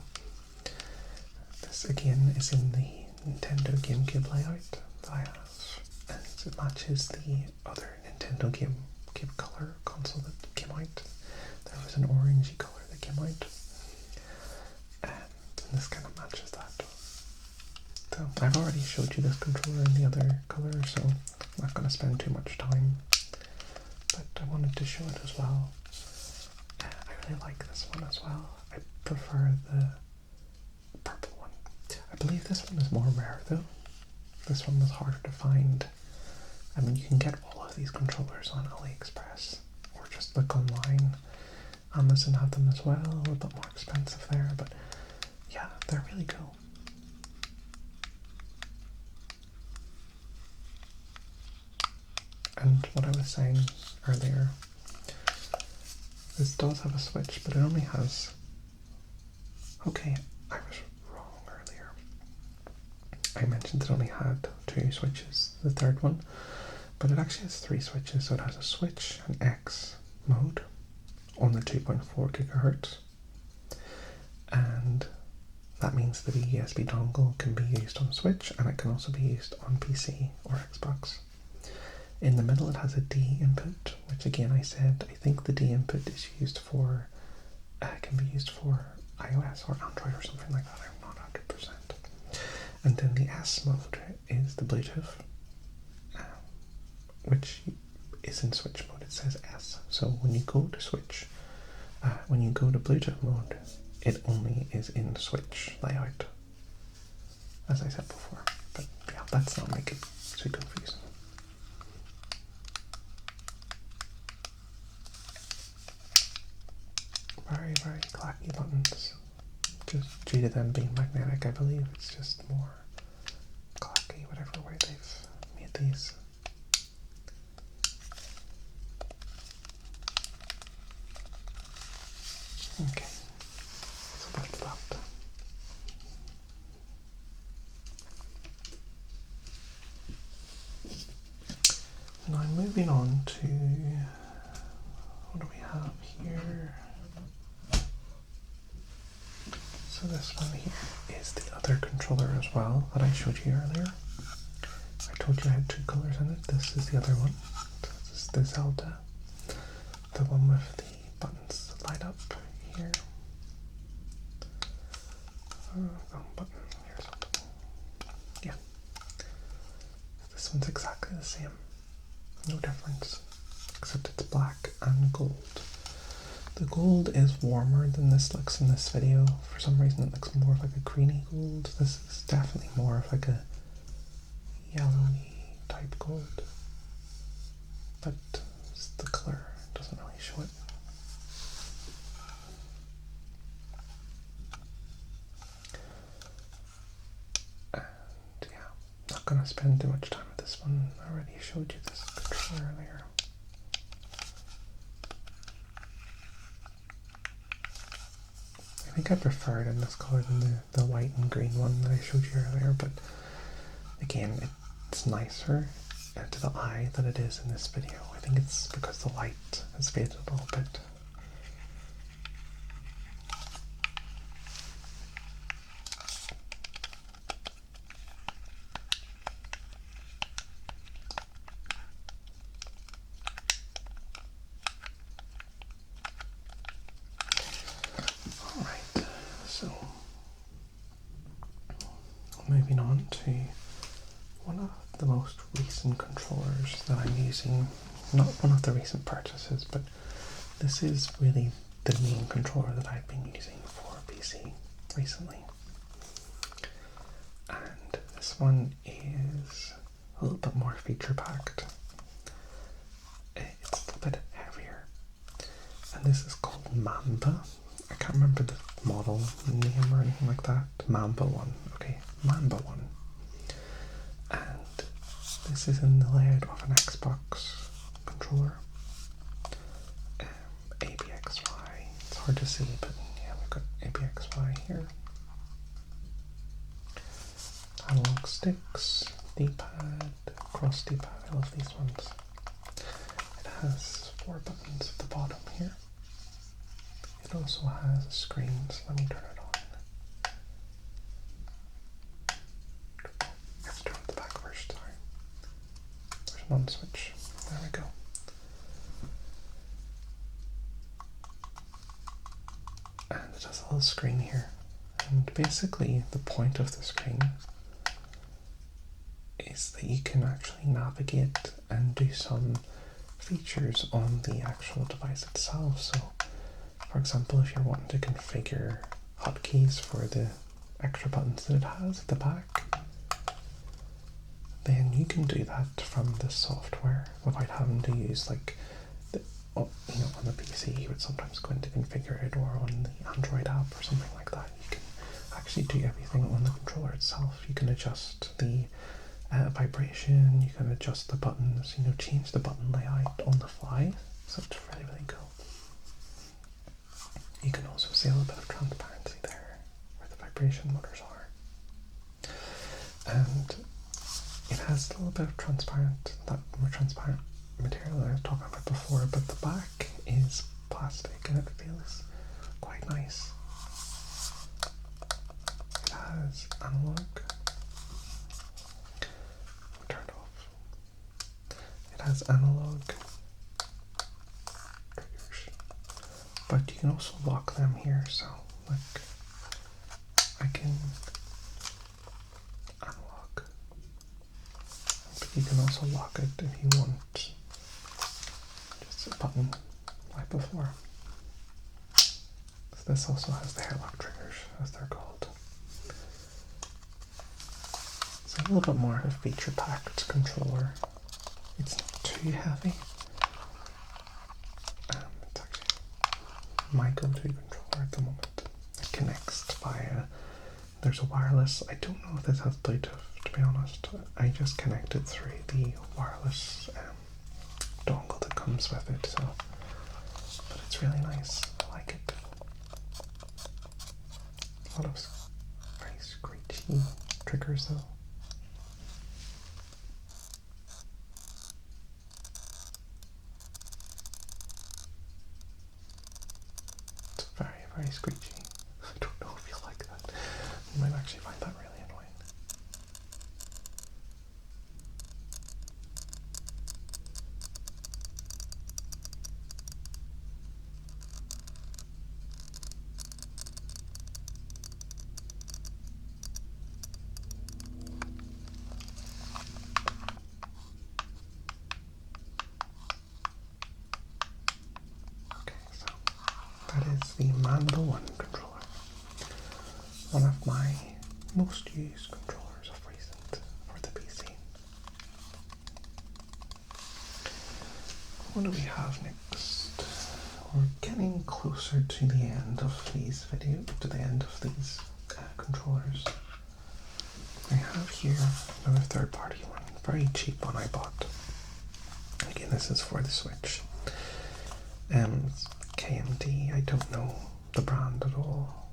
This again is in the Nintendo GameCube layout that I have, and it matches the other Nintendo GameCube color console that came out. There was an orangey color that came out, and this kind of matches that. So I've already showed you this controller in the other color, so I'm not going to spend too much time, but I wanted to show it as well. I really like this one as well. I prefer the purple one. I believe this one is more rare though. This one was harder to find. I mean, you can get all of these controllers on AliExpress, or just look online. Amazon have them as well, a little bit more expensive there, but yeah, they're really cool. And what I was saying earlier, this does have a Switch, but it only has, okay, I was wrong earlier. I mentioned it only had 2 switches, the third one, but it actually has 3 switches. So it has a Switch, an X mode on the 2.4 gigahertz, and that means the USB dongle can be used on Switch, and it can also be used on PC or Xbox. In the middle it has a D input, which again I said, I think the D input is used for, can be used for iOS or Android or something like that, I'm not 100%. And then the S mode is the Bluetooth, which is in Switch mode, it says S. So when you go to Switch, when you go to Bluetooth mode, it only is in Switch layout, as I said before. But yeah, let's not make it too confusing. Very, very clacky buttons, just due to them being magnetic. I believe it's just more clacky, whatever way they've made these. Okay, so that's that. Now moving on to, what do we have here? So this one here is the other controller as well that I showed you earlier. I told you I had 2 colors in it. This is the other one. This is the Zelda, the one with the buttons that light up here. Wrong button. Here's a button. Yeah. This one's exactly the same. No difference, except it's black and gold. The gold is warmer than this looks in this video. For some reason it looks more of like a greeny gold. This is definitely more of like a yellowy type gold, but the colour doesn't really show it. And yeah, not going to spend too much time with this one. I already showed you this controller earlier. I think I prefer it in this colour than the white and green one that I showed you earlier, but again, it's nicer to the eye than it is in this video. I think it's because the light has faded a little bit. Alright, so moving on to one of the most recent controllers that I'm using. Not one of the recent purchases, but this is really the main controller that I've been using for PC recently. And this one is a little bit more feature packed. It's a little bit heavier. And this is called Manba. I can't remember the model name or anything like that. Manba One. Okay, Manba One. And this is in the layout of an Xbox controller. ABXY. It's hard to see, but yeah, we've got ABXY here. Analog sticks, D-pad, cross D-pad. I love these ones. It has 4 buttons at the bottom here. It also has a screen, so let me turn it on. I have to turn it the back first, sorry. There's an on switch. There we go. And it has a little screen here. And basically the point of the screen is that you can actually navigate and do some features on the actual device itself. So for example, if you're wanting to configure hotkeys for the extra buttons that it has at the back, then you can do that from the software without having to use like the, on the PC you would sometimes go in to configure it, or on the Android app or something like that. You can actually do everything on the controller itself. You can adjust the vibration, you can adjust the buttons, change the button layout on the fly. So it's really, really cool. You can also see a little bit of transparency there where the vibration motors are. And it has a little bit of that more transparent material that I was talking about before, but the back is plastic and it feels quite nice. It has analog. Turn it off. It has analog triggers, but you can also lock them here. So, like, I can analog, but you can also lock it if you want. Just a button like before. So this also has the hairlock triggers, as they're called. It's a little bit more of a feature-packed controller. It's not too heavy. It's actually my go-to controller at the moment. It connects via, there's a wireless, I don't know if this has Bluetooth, to be honest. I just connected through the wireless dongle that comes with it, so, but it's really nice. I like it. A lot of very screechy triggers though. It's very, very screechy. I don't know if you like that. You might actually find that really annoying. That is the Manba One controller. One of my most used controllers of recent for the PC. what do we have next? We're getting closer to the end of these controllers. I have here another third-party one, very cheap one I bought. Again, this is for the Switch. KMD, I don't know the brand at all.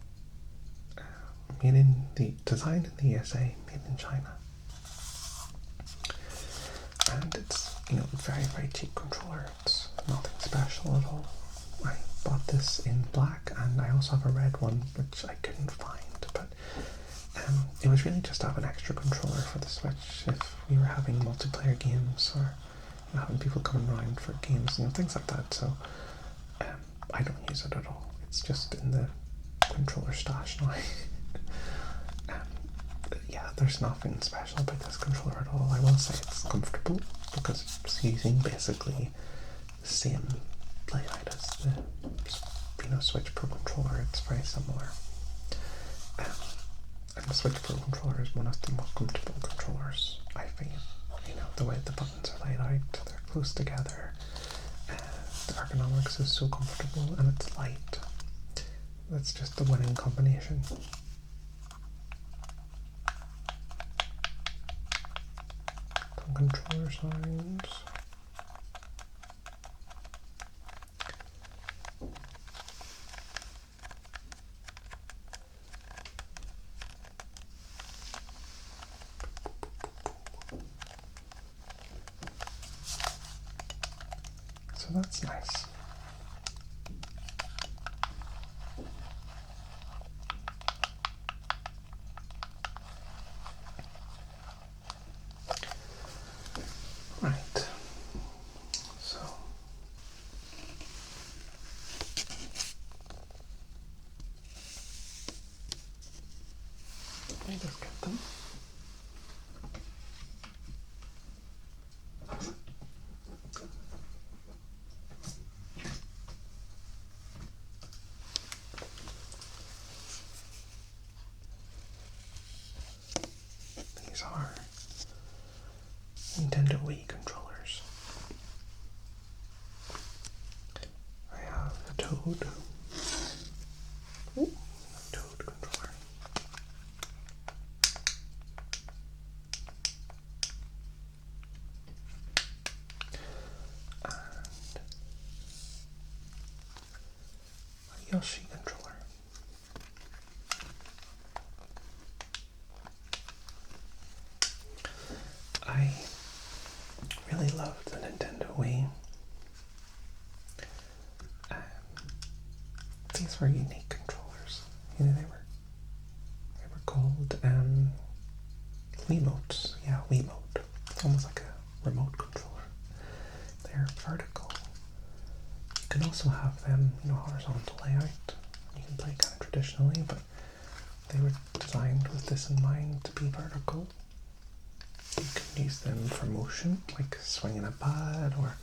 Designed in the USA, made in China. And it's, very, very cheap controller. It's nothing special at all. I bought this in black, and I also have a red one, which I couldn't find, but it was really just to have an extra controller for the Switch if we were having multiplayer games or having people coming around for games, things like that. So I don't use it at all. It's just in the controller stash now. Yeah, there's nothing special about this controller at all. I will say it's comfortable because it's using basically the same layout as the Switch Pro controller. It's very similar. And the Switch Pro controller is one of the most comfortable controllers, I feel. The way the buttons are laid out, they're close together. The ergonomics is so comfortable, and it's light. That's just the winning combination. Some controller sounds. So that's nice. Right. So let me just get them. These are Nintendo Wii controllers. I have a Toad. Ooh, Toad controller. And a Yoshi controller. I really loved the Nintendo Wii. These were unique controllers. They were called Wiimotes. Yeah, Wiimote. It's almost like a remote controller. They're vertical. You can also have them, horizontal layout. You can play kind of traditionally, but they were designed with this in mind to be vertical. You can use them for motion, like swinging a pad, or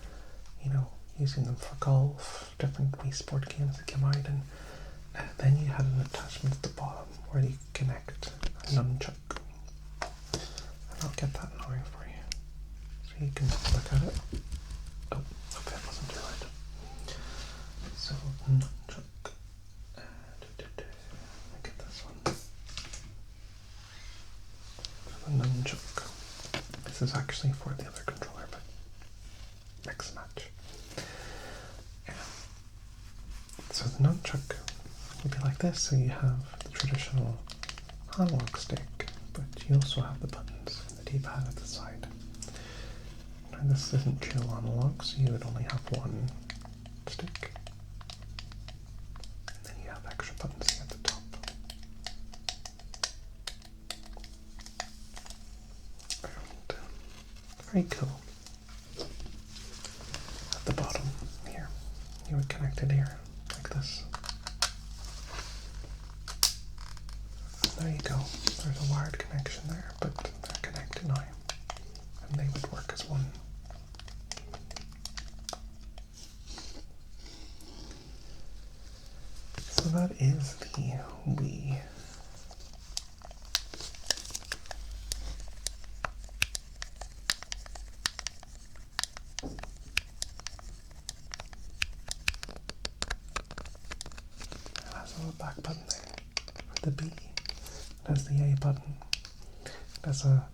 using them for golf, different Wii sport games that came out, and then you had an attachment at the bottom where you connect a nunchuck. And I'll get that now for you, so you can look at it. Oh, hope that wasn't too loud. So nunchuck. Let me get this one. So the nunchuck. This is actually for the other controller, but mix match. Yeah. So the nunchuck would be like this. So you have the traditional analog stick, but you also have the buttons and the D-pad at the side. Now this isn't dual analog, so you would only have one stick. And then you have extra buttons at the top. Very cool. At the bottom here, you would connect it here, like this. And there you go. There's a wired connection there, but they're connected now. And they would work as one. So that is the Wii. little back button there for the B. It has the A button. It has a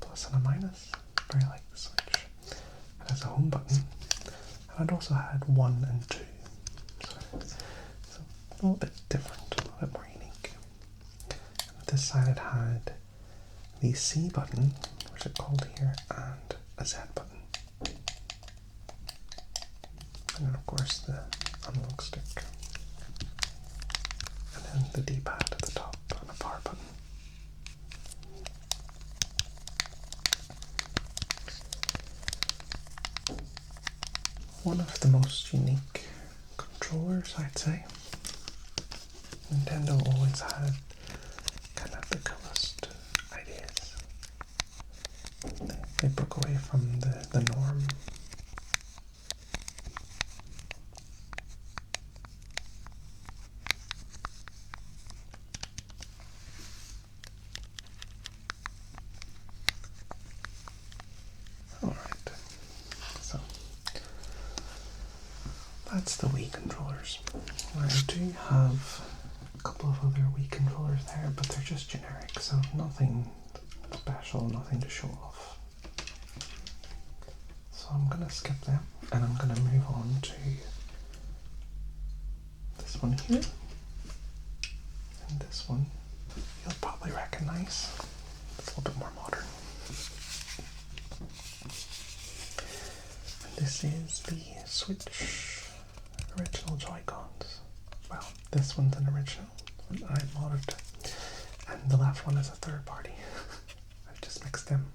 plus and a minus, very like the Switch. It has a home button, and it also had 1 and 2. So a little bit different, a little bit more unique. And this side it had the C button, which is called here, and a Z button. And then of course the analog stick. And then the D-pad at the top and a power button. One of the most unique controllers, I'd say. Nintendo always had kind of the coolest ideas. They broke away from the norm. Alright, so that's the Wii controllers. I do have a couple of other Wii controllers there, but they're just generic, so nothing special, nothing to show off. So I'm going to skip them, and I'm going to move on to this one here, and this one you'll probably recognize. It's a little bit more modern. And this is the Switch original Joycons. Well, this one's an original, but I modded, and the left one is a third party. I've just mixed them.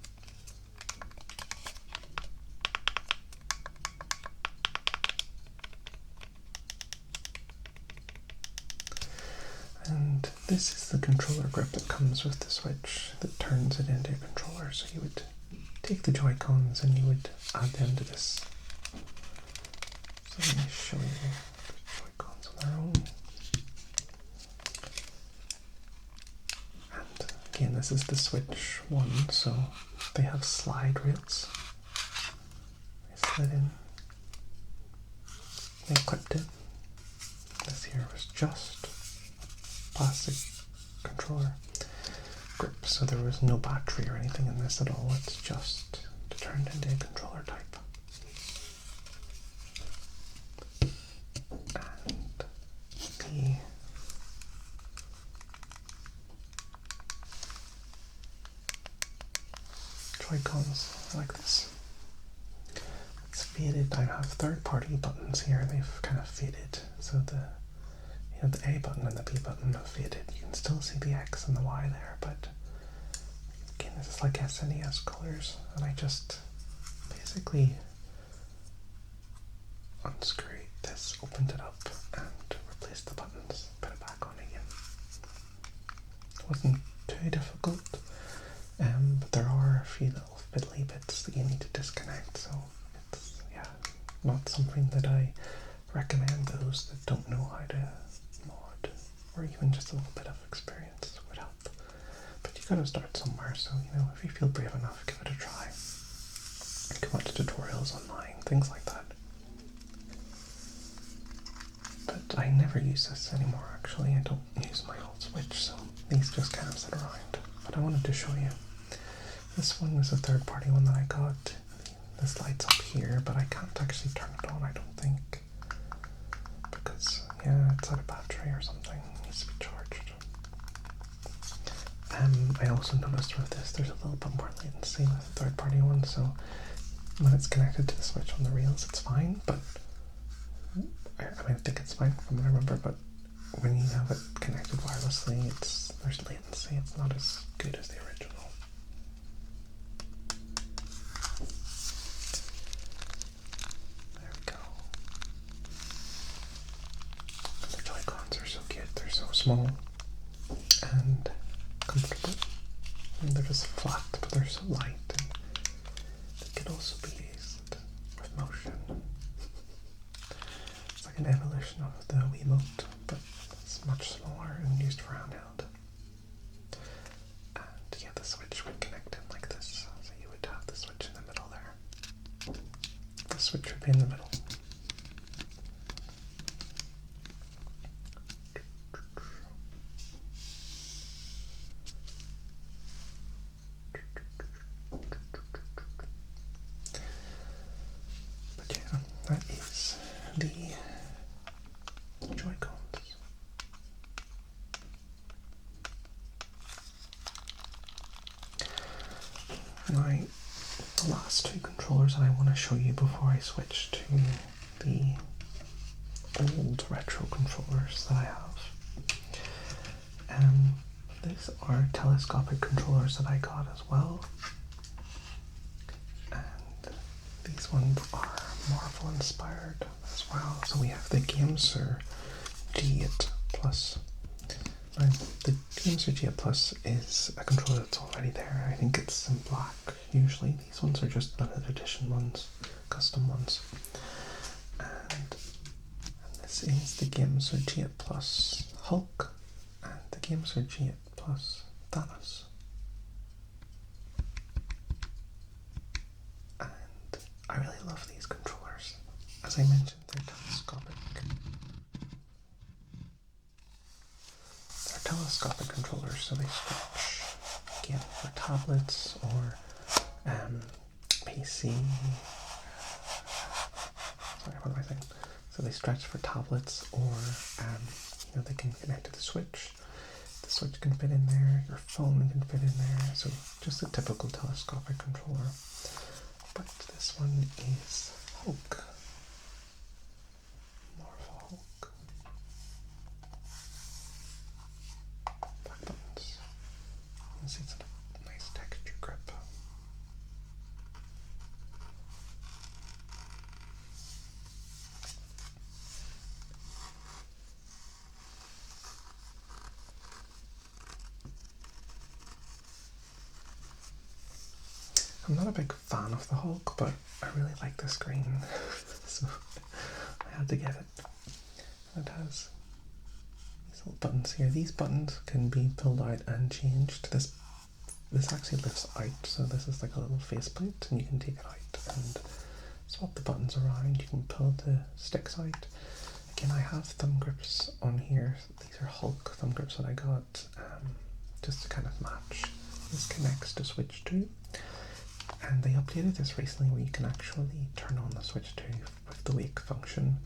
And this is the controller grip that comes with the Switch that turns it into a controller. So you would take the Joy-Cons and you would add them to this. So let me show you the Joy-Cons on their own. And again, this is the Switch one, so they have slide rails. They slid in. They clipped in. This here was just plastic controller grip, so there was no battery or anything in this at all. It's just turned into a controller type. And the Joy-Cons are like this. It's faded. I have third-party buttons here. They've kind of faded, so the A button and the B button have faded. You can still see the X and the Y there, but again, this is like SNES colors, and I just basically unscrewed this, opened it up, and replaced the buttons, put it back on again. It wasn't too difficult, but there are a few little fiddly bits that you need to disconnect, so it's, not something that I recommend those that don't know how to mod, or even just a little bit of experience would help. But you gotta start somewhere, so if you feel brave enough, give it a try. You can watch tutorials online, things like that. But I never use this anymore, actually. I don't use my old Switch, so these just kind of sit around. But I wanted to show you. This one was a third-party one that I got. This light's up here, but I can't actually turn it on, I don't think. Because, it's out of battery or something. It needs to be charged. I also noticed with this, there's a little bit more latency with the third-party one, so when it's connected to the Switch on the rails, it's fine, but I think it's fine from what I remember, but when you have it connected wirelessly, there's latency. It's not as good as the original. There we go. The Joy-Cons are so cute. They're so small and comfortable. And they're just flat, but they're so light. And they can also be used with motion. It's like an evolution of the Wiimote, but it's much smaller and used for handheld. And the Switch would connect in like this, so you would have the Switch in the middle there. The Switch would be in the middle. Now, the last two controllers that I want to show you before I switch to the old retro controllers that I have. These are telescopic controllers that I got as well. And these ones are Marvel inspired as well. So we have the Gamesir G8 Plus. Now, the Gamesir G8 Plus is a controller that's already there. I think it's in black usually. These ones are just limited edition ones, custom ones. And this is the Gamesir G8 Plus Hulk and the Gamesir G8 Plus Thanos. And I really love these controllers. As I mentioned, they're telescopic. They're telescopic controllers, so they stretch again for tablets or PC. Sorry, what am I saying? So they stretch for tablets, or they can connect to the Switch. The Switch can fit in there, your phone can fit in there, so just a typical telescopic controller. But this one is Hulk. Marvel Hulk. Back buttons. You can see it's a nice texture grip. I'm not a big fan of the Hulk, but I really like the screen, so I had to get it. It has these little buttons here. These buttons can be pulled out and changed. This actually lifts out, so this is like a little faceplate, and you can take it out and swap the buttons around. You can pull the sticks out. Again, I have thumb grips on here. These are Hulk thumb grips that I got just to kind of match. This connects to Switch 2. And they updated this recently where you can actually turn on the Switch 2 with the wake function.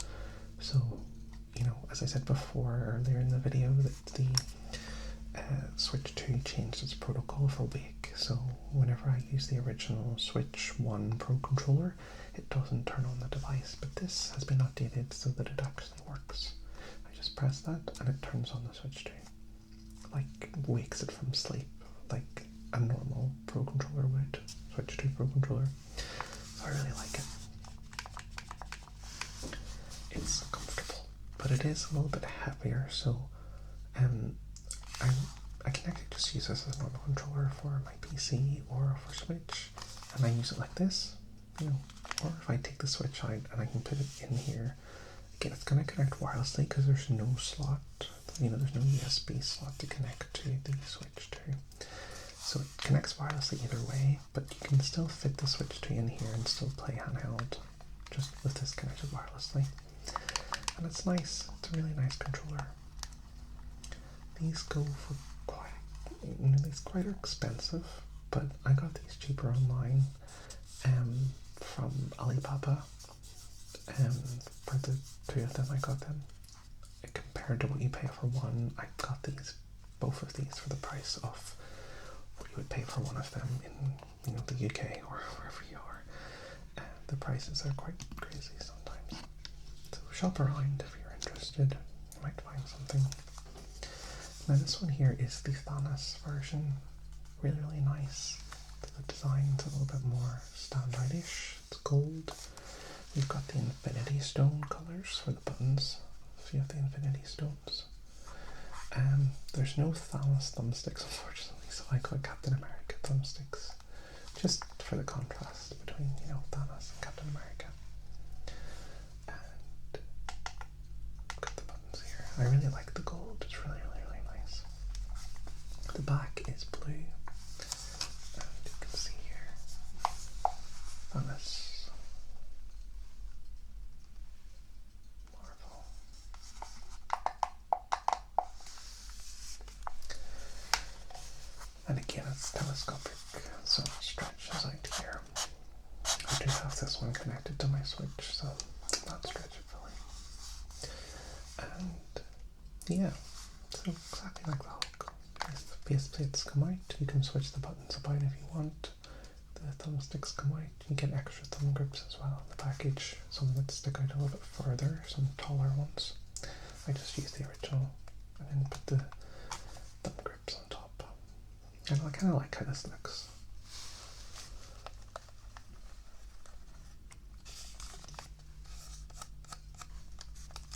So, as I said before earlier in the video, that the Switch 2 changed its protocol for wake. So whenever I use the original Switch 1 Pro controller, it doesn't turn on the device. But this has been updated so that it actually works. I just press that and it turns on the Switch 2. Like, wakes it from sleep, like a normal Pro controller would. Switch 2 Pro controller. So I really like it. It's comfortable, but it is a little bit heavier, so I can actually just use this as a normal controller for my PC or for Switch, and I use it like this, or if I take the Switch out and I can put it in here. Again, it's going to connect wirelessly because there's no slot, there's no USB slot to connect to the Switch 2. So it connects wirelessly either way, but you can still fit the Switch 2 in here and still play handheld, just with this connected wirelessly. And it's nice. It's a really nice controller. These go for these quite expensive, but I got these cheaper online from Alibaba. For the two of them, I got them. Compared to what you pay for one, I got both of these for the price of what you would pay for one of them in the UK or wherever you are. The prices are quite crazy sometimes. So shop around if you're interested. You might find something. Now this one here is the Thanos version. Really, really nice. The design's a little bit more standard-ish. It's gold. We've got the Infinity Stone colours for the buttons. A few of the Infinity Stones. There's no Thanos thumbsticks, unfortunately, so I got Captain America thumbsticks, just for the contrast between, Thanos and Captain America. And got the buttons here. I really like the gold. It's really, really, really nice. The back is blue, and you can see here Thanos. And again, it's telescopic, so it stretches out here. I do have this one connected to my Switch, so that stretch it fully. And yeah, so exactly like the Hulk. As the base plates come out, you can switch the buttons about if you want. the thumbsticks come out. You get extra thumb grips as well in the package, some that stick out a little bit further, some taller ones. I just used the original and then put the thumb grips on top. And I kind of like how this looks.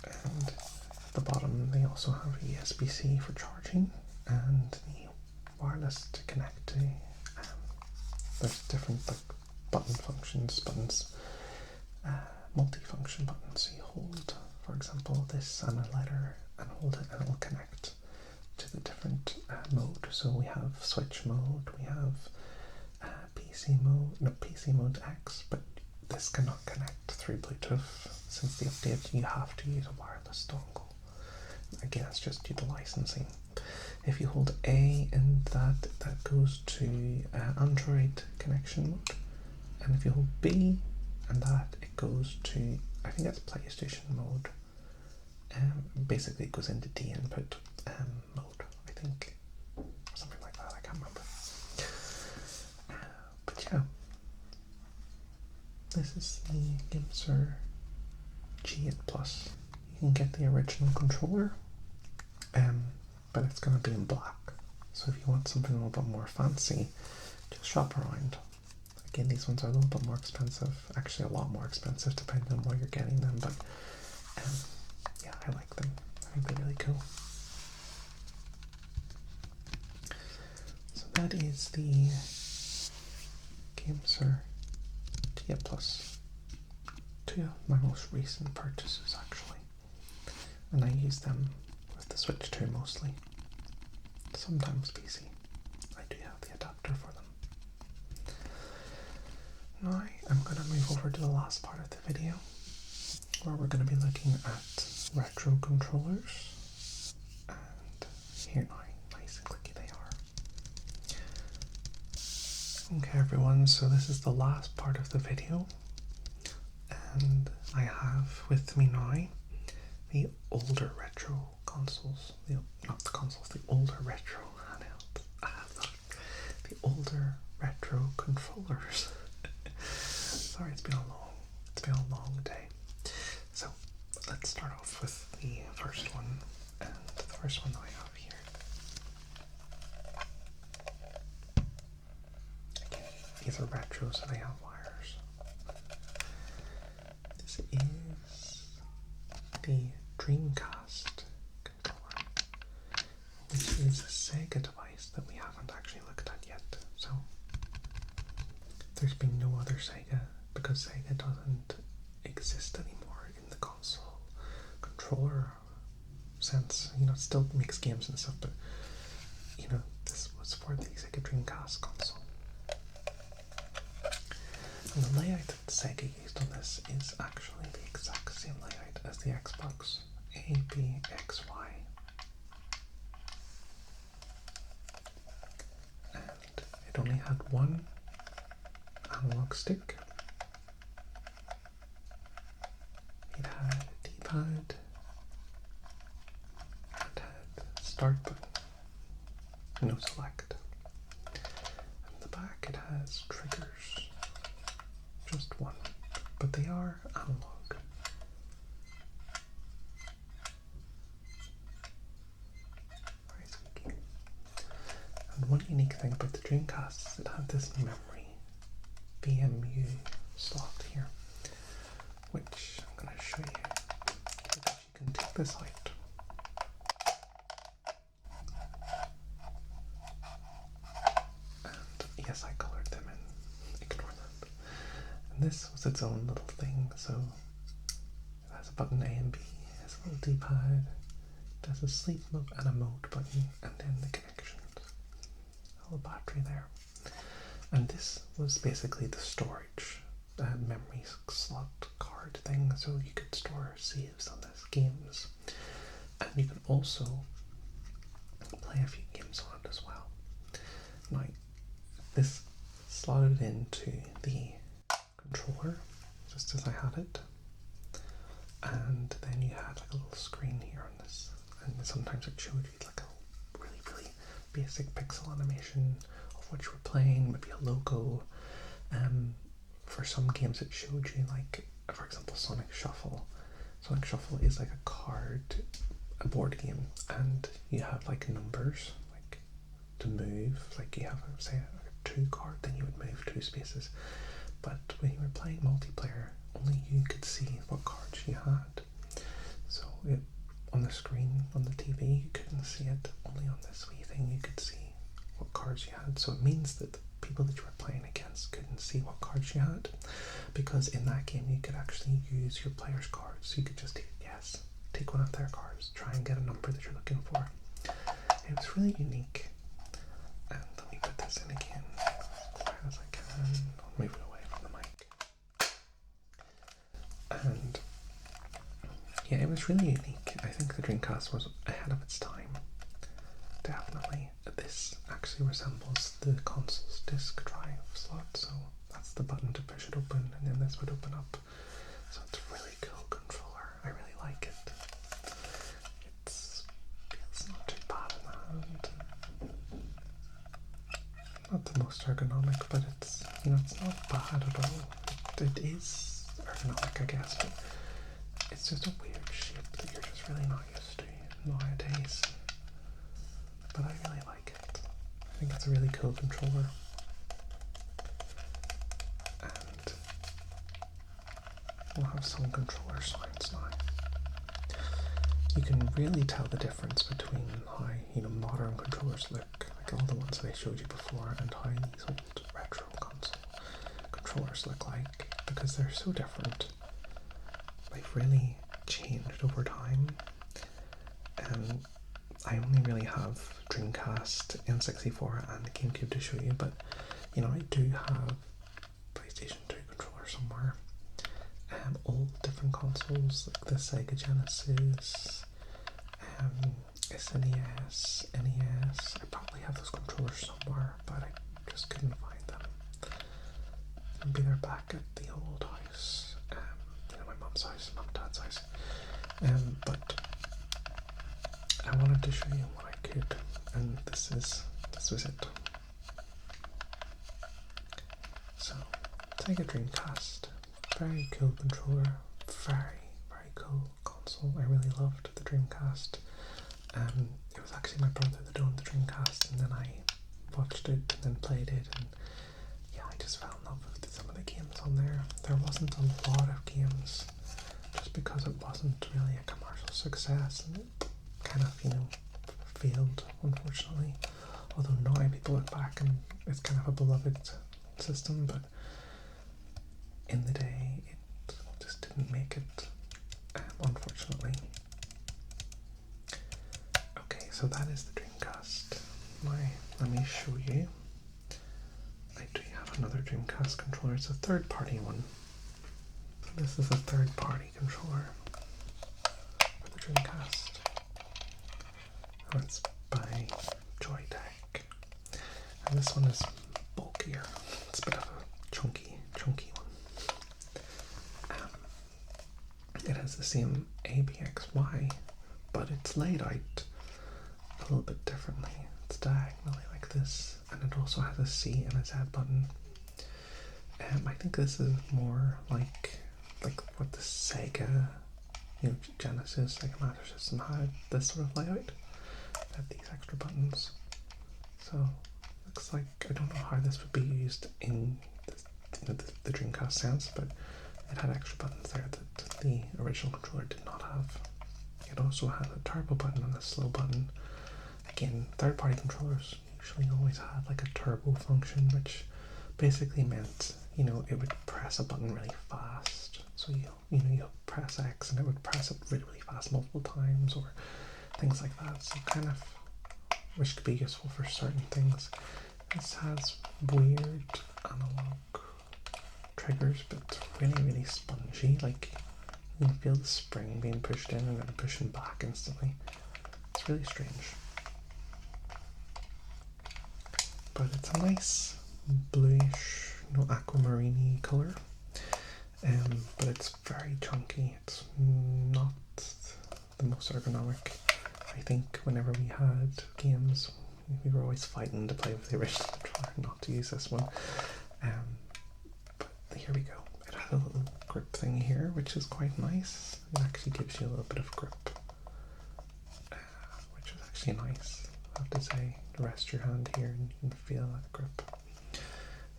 And at the bottom they also have USB-C for charging and the wireless to connect to. There's different button functions, multi-function buttons. So you hold, for example, this and a letter and hold it and it will connect to the different mode. So we have Switch mode, we have PC mode X, but this cannot connect through Bluetooth. Since the update, you have to use a wireless dongle. Again, it's just due to licensing. If you hold A in that goes to Android connection mode, and if you hold B and that, it goes to, I think that's PlayStation mode. Basically it goes into D input mode, I think, or something like that, I can't remember. But yeah, this is the Gamesir G8 Plus. You can get the original controller, but it's going to be in black. So if you want something a little bit more fancy, just shop around. Again, these ones are a little bit more expensive, actually a lot more expensive depending on where you're getting them, but yeah, I like them. I think they're really cool. So that is the Gamesir G8 Plus. Two of my most recent purchases actually, and I use them with the Switch 2 mostly. Sometimes PC. I do have the adapter for them. Now I'm going to move over to the last part of the video, where we're going to be looking at retro controllers, and here now, nice and clicky they are. Okay everyone, so this is the last part of the video, and I have with me now the older retro consoles, not the consoles, the older retro handhelds, the older retro controllers. Sorry, it's been a long day. So let's start off with the first one, and the first one that I have here. Again, these are retros, so they have wires. This is the Dreamcast controller, which is a Sega device that we haven't actually looked at yet. So there's been no other Sega, because Sega doesn't exist anymore in the console controller sense. You know, it still makes games and stuff, but you know, this was for the Sega Dreamcast console. And the layout that Sega used on this is actually the exact same layout as the Xbox. A, B, X, Y. And it only had one analog stick. It had a D-pad. It had start button. No select. And the back it has triggers. Just one. But they are analog. And one unique thing about the Dreamcast is it had this memory VMU slot here, which I'm going to show you. Because you can take this out. And yes, I colored them in. Ignore that. And this was its own little thing, so it has a button A and B, it has a little D-pad, it has a sleep mode and a mode button, and then the connections. A little battery there. And this was basically the storage memory slot card thing, so you could store saves on this, games, and you can also play a few games on it as well. Now, this slotted into the controller just as I had it, and then you had like a little screen here on this, and sometimes it showed you like a really basic pixel animation of what you were playing, maybe a logo, For some games it showed you, like, for example, Sonic Shuffle. Sonic Shuffle is like a board game, and you have like numbers, like to move, like you have, say, a 2 card, then you would move 2 spaces. But when you were playing multiplayer, only you could see what cards you had. So on the screen, on the TV, you couldn't see it. Only on this wee thing you could see what cards you had. So it means that the people that you were playing against couldn't see what cards you had, because in that game you could actually use your player's cards. You could just take one of their cards, try and get a number that you're looking for. It was really unique. And let me put this in again as quiet as I can. I'll move it away from the mic. And yeah, it was really unique. I think the Dreamcast was ahead of its time. Definitely. This actually resembles the console's disk drive slot, so that's the button to push it open, and then this would open up. So it's a really cool controller. I really like it. It feels not too bad in the hand. Not the most ergonomic, but it's not bad at all. It is ergonomic, I guess, but it's just a weird shape that you're just really not used to nowadays. But I really like it. I think it's a really cool controller. And we'll have some controller sounds now. You can really tell the difference between how modern controllers look, like all the ones that I showed you before, and how these old retro console controllers look like, because they're so different. They've really changed over time. I only really have Dreamcast, N64 and GameCube to show you, but I do have PlayStation 2 controller somewhere. All different consoles, like the Sega Genesis, SNES, NES. I probably have those controllers somewhere, but I just couldn't find them. Maybe they're back at the old house, my mum's house, mum and dad's house. But I wanted to show you what I could, and this was it. So, Sega Dreamcast, very cool controller, very, very cool console. I really loved the Dreamcast. It was actually my brother that owned the Dreamcast, and then I watched it and then played it, and yeah, I just fell in love with some of the games on there. There wasn't a lot of games, just because it wasn't really a commercial success, and it kind of, failed, unfortunately. Although now people look back and it's kind of a beloved system, but in the day it just didn't make it, unfortunately. Okay, so that is the Dreamcast. Let me show you. I do have another Dreamcast controller. It's a third-party one. So this is a third-party controller for the Dreamcast. It's by Joytech, and this one is bulkier. It's a bit of a chunky one. It has the same ABXY, but it's laid out a little bit differently. It's diagonally like this, and it also has a C and a Z button. I think this is more like what the Sega, Genesis, Sega Master System had, this sort of layout. Have these extra buttons, so looks like, I don't know how this would be used in the Dreamcast sense, but it had extra buttons there that the original controller did not have. It also had a turbo button and a slow button. Again, third-party controllers usually always had like a turbo function, which basically meant it would press a button really fast. So you press X and it would press it really, really fast multiple times, or things like that, so kind of, which could be useful for certain things. This has weird analog triggers, but really, really spongy. Like, you can feel the spring being pushed in and then pushing back instantly. It's really strange. But it's a nice bluish, aquamarine colour. But it's very chunky. It's not the most ergonomic. I think whenever we had games, we were always fighting to play with the original controller, not to use this one. here we go. It has a little grip thing here, which is quite nice. It actually gives you a little bit of grip, which is actually nice. I have to say, rest your hand here and you can feel that grip.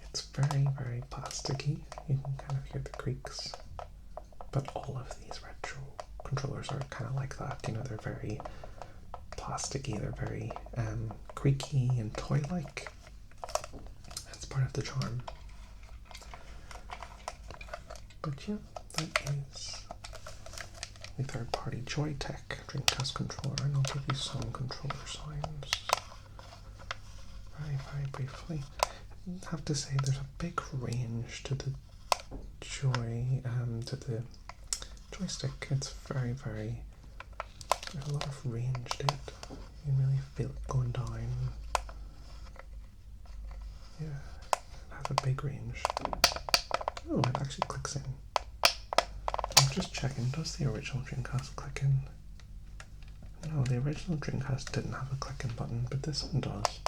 It's very, very plasticky. You can kind of hear the creaks. But all of these retro controllers are kind of like that. You know, they're very plasticky, they're very creaky and toy-like. That's part of the charm. But yeah, that is the third-party Joytech Dreamcast controller, and I'll give you some controller signs very, very briefly. I have to say there's a big range to the joystick. It's very, very, there's a lot of range to it. You can really feel it going down. Yeah, it has a big range. Oh, it actually clicks in. I'm just checking, does the original Dreamcast click in? No, the original Dreamcast didn't have a click-in button, but this one does.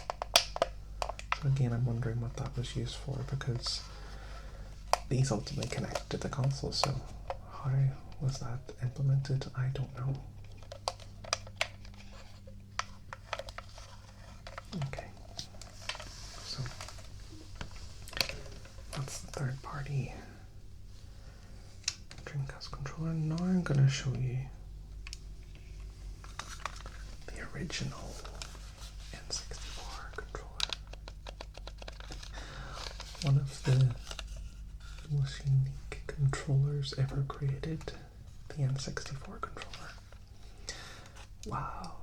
So again, I'm wondering what that was used for, because these ultimately connect to the console, so how was that implemented? I don't know. Okay, so that's the third party Dreamcast controller. Now I'm going to show you the original N64 controller. One of the most unique controllers ever created, the N64 controller. Wow.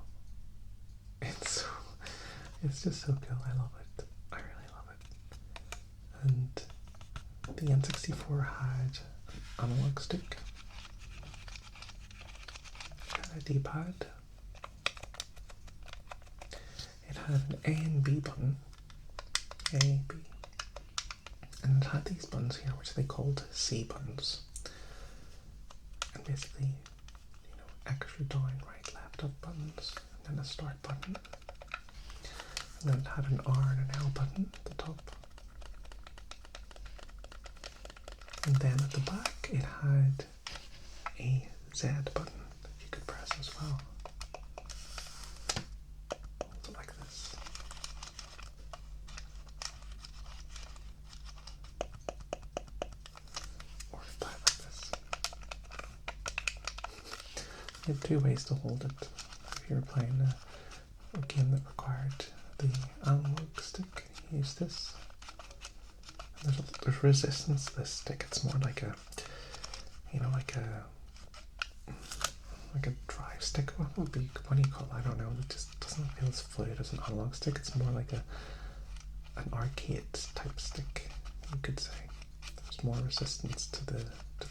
It's just so cool. I love it. I really love it. And the N64 had an analog stick, it had a D-pad, it had an A and B button, A, B, and it had these buttons here which they called C buttons. And basically, you know, extra down, right, left, up buttons, and then a start button. And then it had an R and an L button at the top. And then at the back it had a Z button that you could press as well. So like this. Or fly like this. You have two ways to hold it. If you're playing a game that required the analog stick, you use this. There's resistance to this stick. It's more like a, you know, like a drive stick. What do you call it? I don't know. It just doesn't feel as fluid as an analog stick. It's more like an arcade type stick, you could say. There's more resistance to the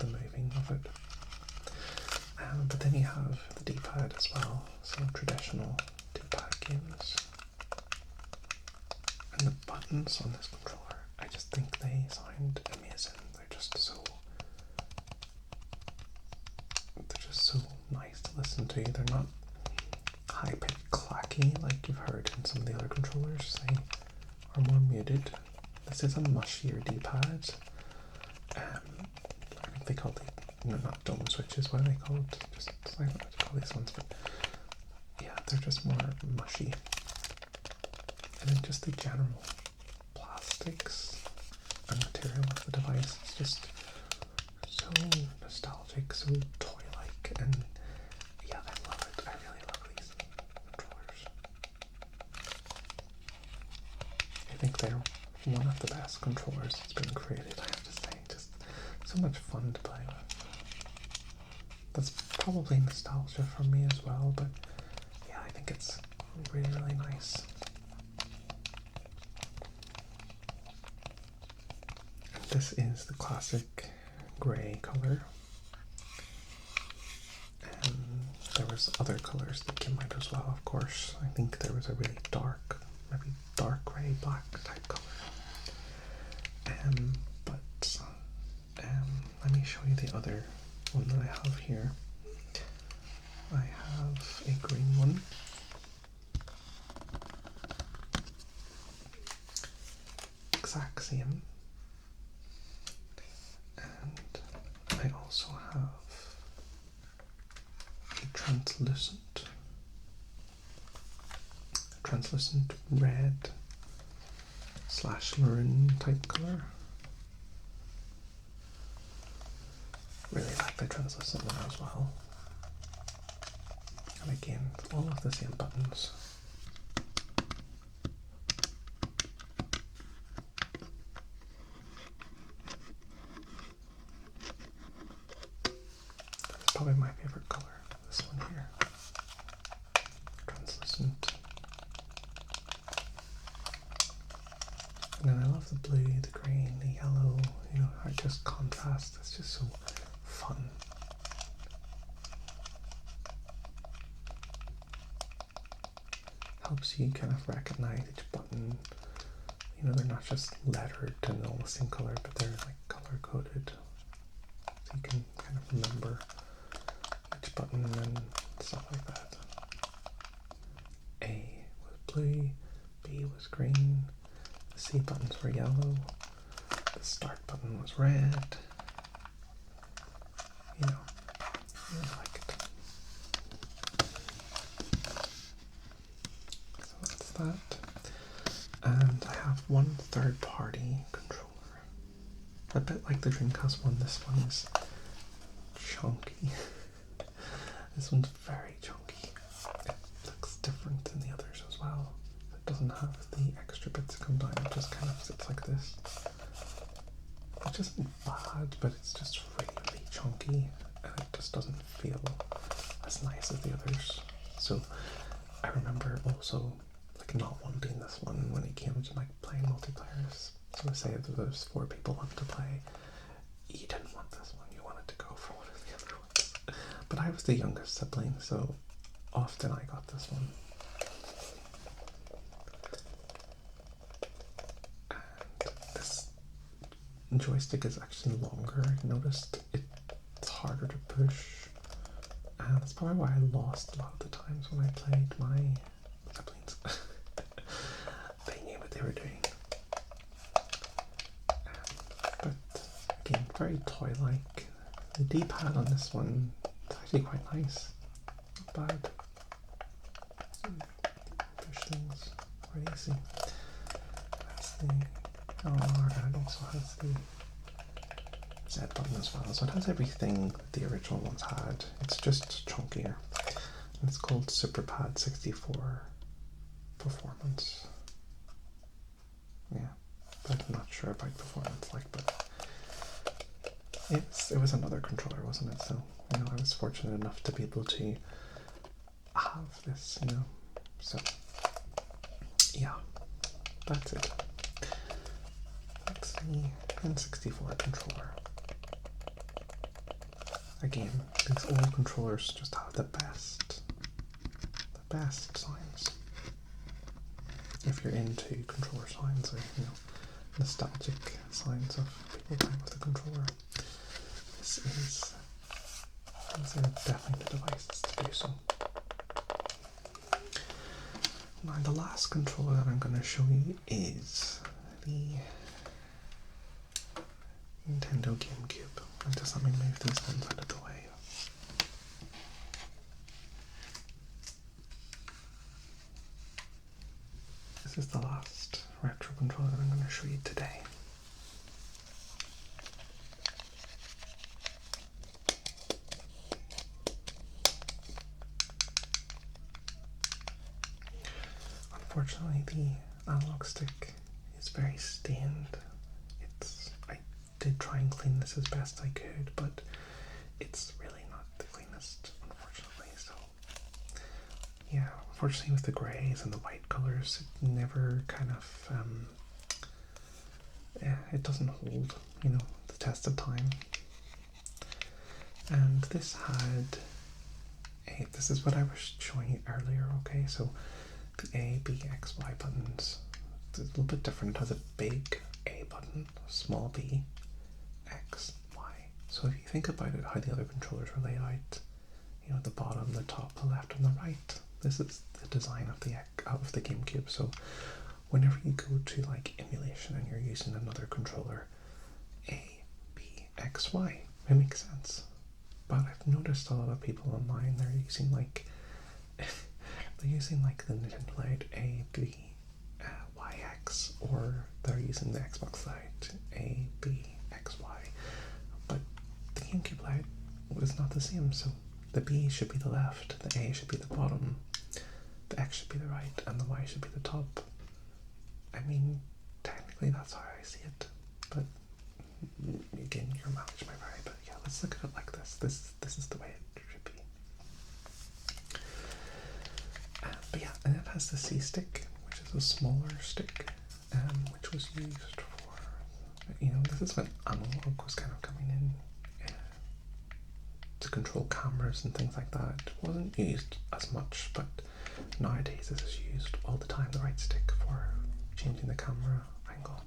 moving of it. But then you have the D-pad as well. So traditional D-pad games. And the buttons on this controller, I just think they sound amazing. They're just so nice to listen to. They're not high-pitched clacky like you've heard in some of the other controllers. They are more muted. This is a mushier D-pad. I think they call it, not dome switches. What are they called? I don't know what to call these ones, but yeah, they're just more mushy. And then just the general plastics and material of the device, it's just so nostalgic, so toy-like, and yeah, I love it. I really love these controllers. I think they're one of the best controllers that's been created, I have to say. Just so much fun to play with. That's probably nostalgia for me as well, but yeah, I think it's really, really nice. This is the classic grey color, and there was other colors that came out as well, of course. I think there was a really dark, maybe dark grey, black type color. But let me show you the other one that I have here. I have a green one. Exact same. translucent red / maroon type color. Really like the translucent one as well. And again, all of the same buttons. It's probably my favorite color, this one here. Translucent. And then I love the blue, the green, the yellow, you know, how it just contrasts. It's just so fun. Helps you kind of recognize each button. You know, they're not just lettered and all the same color, but they're like color coded. So you can kind of remember each button and stuff like that. A was blue, B was green, the C buttons were yellow, the start button was red. You know, I really like it. So that's that. And I have one third-party controller. A bit like the Dreamcast one, this one is chunky. This one's very chunky. It looks different than the others as well. It doesn't have the extra bits that come down, it just kind of sits like this. Which isn't bad, but it's just really, really chunky, and it just doesn't feel as nice as the others. So I remember also like not wanting this one when it came to like playing multiplayers. So say if there's 4 people left to play, you didn't want this one, you wanted to go for one of the other ones. But I was the youngest sibling, so often I got this one. And this joystick is actually longer. I noticed it's harder to push, and that's probably why I lost a lot of the times when I played my siblings. They knew what they were doing. But again, very toy-like. The D-pad on this one is actually quite nice. Not bad. Push things very easy. That's the R, and it also has the Z button as well. So it has everything that the original ones had. It's just chunkier. And it's called SuperPad 64 Performance. Yeah, but I'm not sure about performance but it was another controller, wasn't it? So, you know, I was fortunate enough to be able to have this, you know. So yeah, that's it. That's the N64 controller. Again, these old controllers just have the best sounds. If you're into controller sounds or, you know, nostalgic sounds of people playing with the controller, these are definitely the devices to do so. Now the last controller that I'm going to show you is the Nintendo GameCube. And just let me move these ones out of the way. This is the last retro controller that I'm going to show you today. Unfortunately, the analog stick is very stained. I did try and clean this as best I could, but it's really not the cleanest, unfortunately. So yeah, unfortunately with the greys and the white colors, it never kind of it doesn't hold, you know, the test of time. And this is what I was showing you earlier, okay? So the A, B, X, Y buttons, it's a little bit different. It has a big A button, a small B, X, Y. So if you think about it, how the other controllers are laid out, you know, the bottom, the top, the left, and the right. This is the design of the GameCube. So whenever you go to like emulation and you're using another controller, A, B, X, Y, it makes sense. but I've noticed a lot of people online, they're using like the Nintendo Lite A, B, YX, or they're using the Xbox Lite A, B, X, Y. But the GameCube Lite was not the same, so the B should be the left, the A should be the bottom, the X should be the right, and the Y should be the top. I mean, technically that's how I see it, but again, your mileage might vary. But yeah, let's look at it like this. This is the way it should be. But yeah, and it has the C stick, which is a smaller stick, which was used for, this is when analog was kind of coming in to control cameras and things like that. It wasn't used as much, but nowadays this is used all the time, the right stick for changing the camera angle.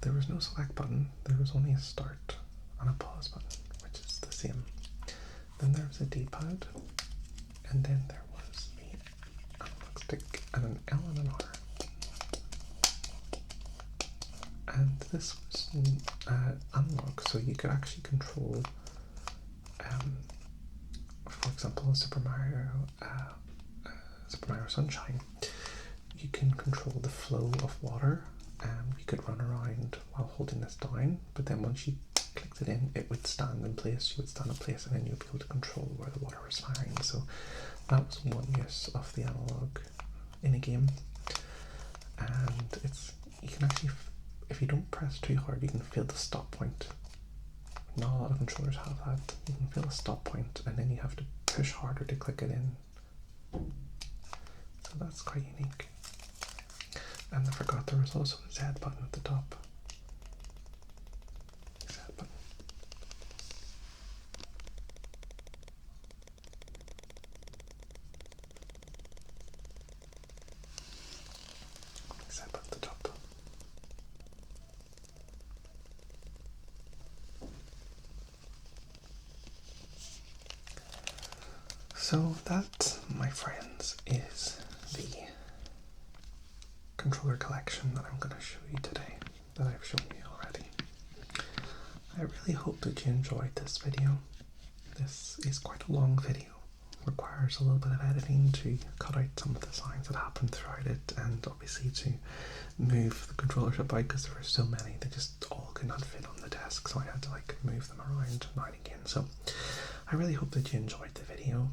There was no select button, there was only a start and a pause button, which is the same. Then there was a D-pad, and then there was the analog stick and an L and an R. And this was analog, so you could actually control, for example, Super Mario Sunshine. You can control the flow of water. You could run around while holding this down, but then once you clicked it in, it would stand in place. You would stand in place, and then you'd be able to control where the water was firing. So that was one use of the analog in a game. And you can actually, if you don't press too hard, you can feel the stop point. Not a lot of controllers have that. You can feel the stop point, and then you have to push harder to click it in. So that's quite unique. And I forgot there was also a Z button at the top. Z button. Z button at the top. So that, my friends, is the controller collection that I'm going to show you today, that I've shown you already. I really hope that you enjoyed this video. This is quite a long video, requires a little bit of editing to cut out some of the sounds that happened throughout it, and obviously to move the controllers about because there were so many, they just all could not fit on the desk, so I had to move them around now and again. So I really hope that you enjoyed the video.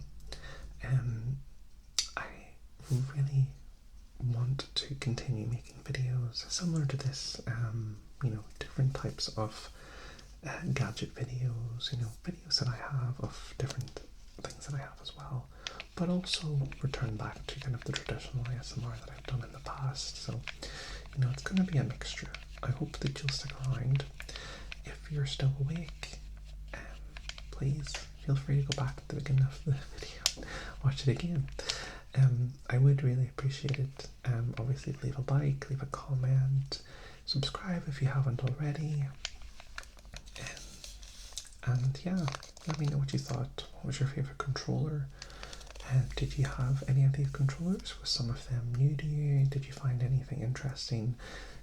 I really want to continue making videos similar to this, different types of gadget videos, videos that I have of different things that I have as well, but also return back to kind of the traditional ASMR that I've done in the past. So, it's going to be a mixture. I hope that you'll stick around. If you're still awake, please feel free to go back to the beginning of the video, watch it again. I would really appreciate it. Obviously leave a like, leave a comment, subscribe if you haven't already, and yeah, let me know what you thought. What was your favourite controller? Did you have any of these controllers? Was some of them new to you? Did you find anything interesting?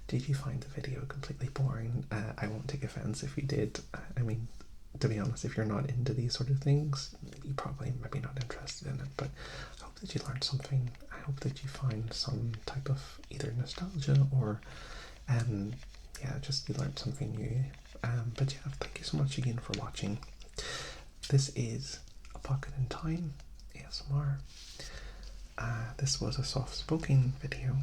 Did you find the video completely boring? I won't take offense if you did. I mean, to be honest, if you're not into these sort of things, you probably might be not interested in it, but I hope that you learned something. I hope that you find some type of either nostalgia or just you learned something new. But yeah, thank you so much again for watching. This is A Pocket in Time ASMR. This was a soft-spoken video.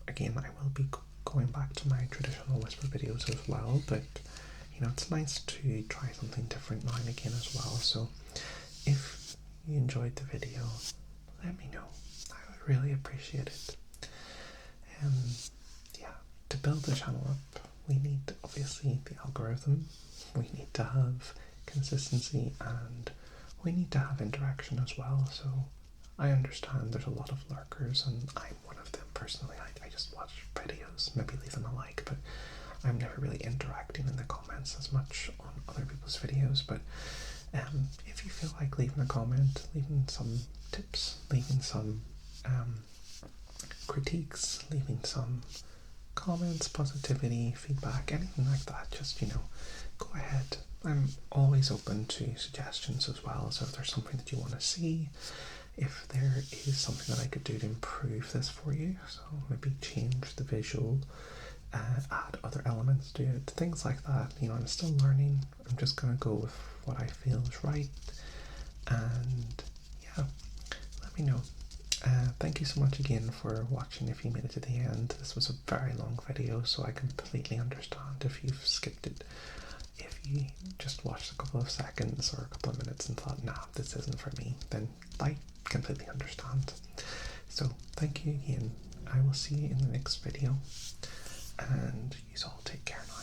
Again, I will be going back to my traditional whisper videos as well, but it's nice to try something different now and again as well. So if you enjoyed the video, let me know. I would really appreciate it. To build the channel up, we need obviously the algorithm, we need to have consistency, and we need to have interaction as well. So I understand there's a lot of lurkers, and I'm one of them personally. I just watch videos, maybe leave them a like, but I'm never really interacting in the comments as much on other people's videos. But if you feel like leaving a comment, leaving some tips, leaving some critiques, leaving some comments, positivity, feedback, anything like that, just, go ahead. I'm always open to suggestions as well, so if there's something that you want to see, if there is something that I could do to improve this for you, so maybe change the visual, add other elements to it, things like that. I'm still learning. I'm just going to go with what I feel is right, and yeah, let me know. Thank you so much again for watching if you made it to the end. This was a very long video, so I completely understand if you've skipped it. If you just watched a couple of seconds or a couple of minutes and thought, nah, this isn't for me, then I completely understand. So thank you again. I will see you in the next video, and you all take care now.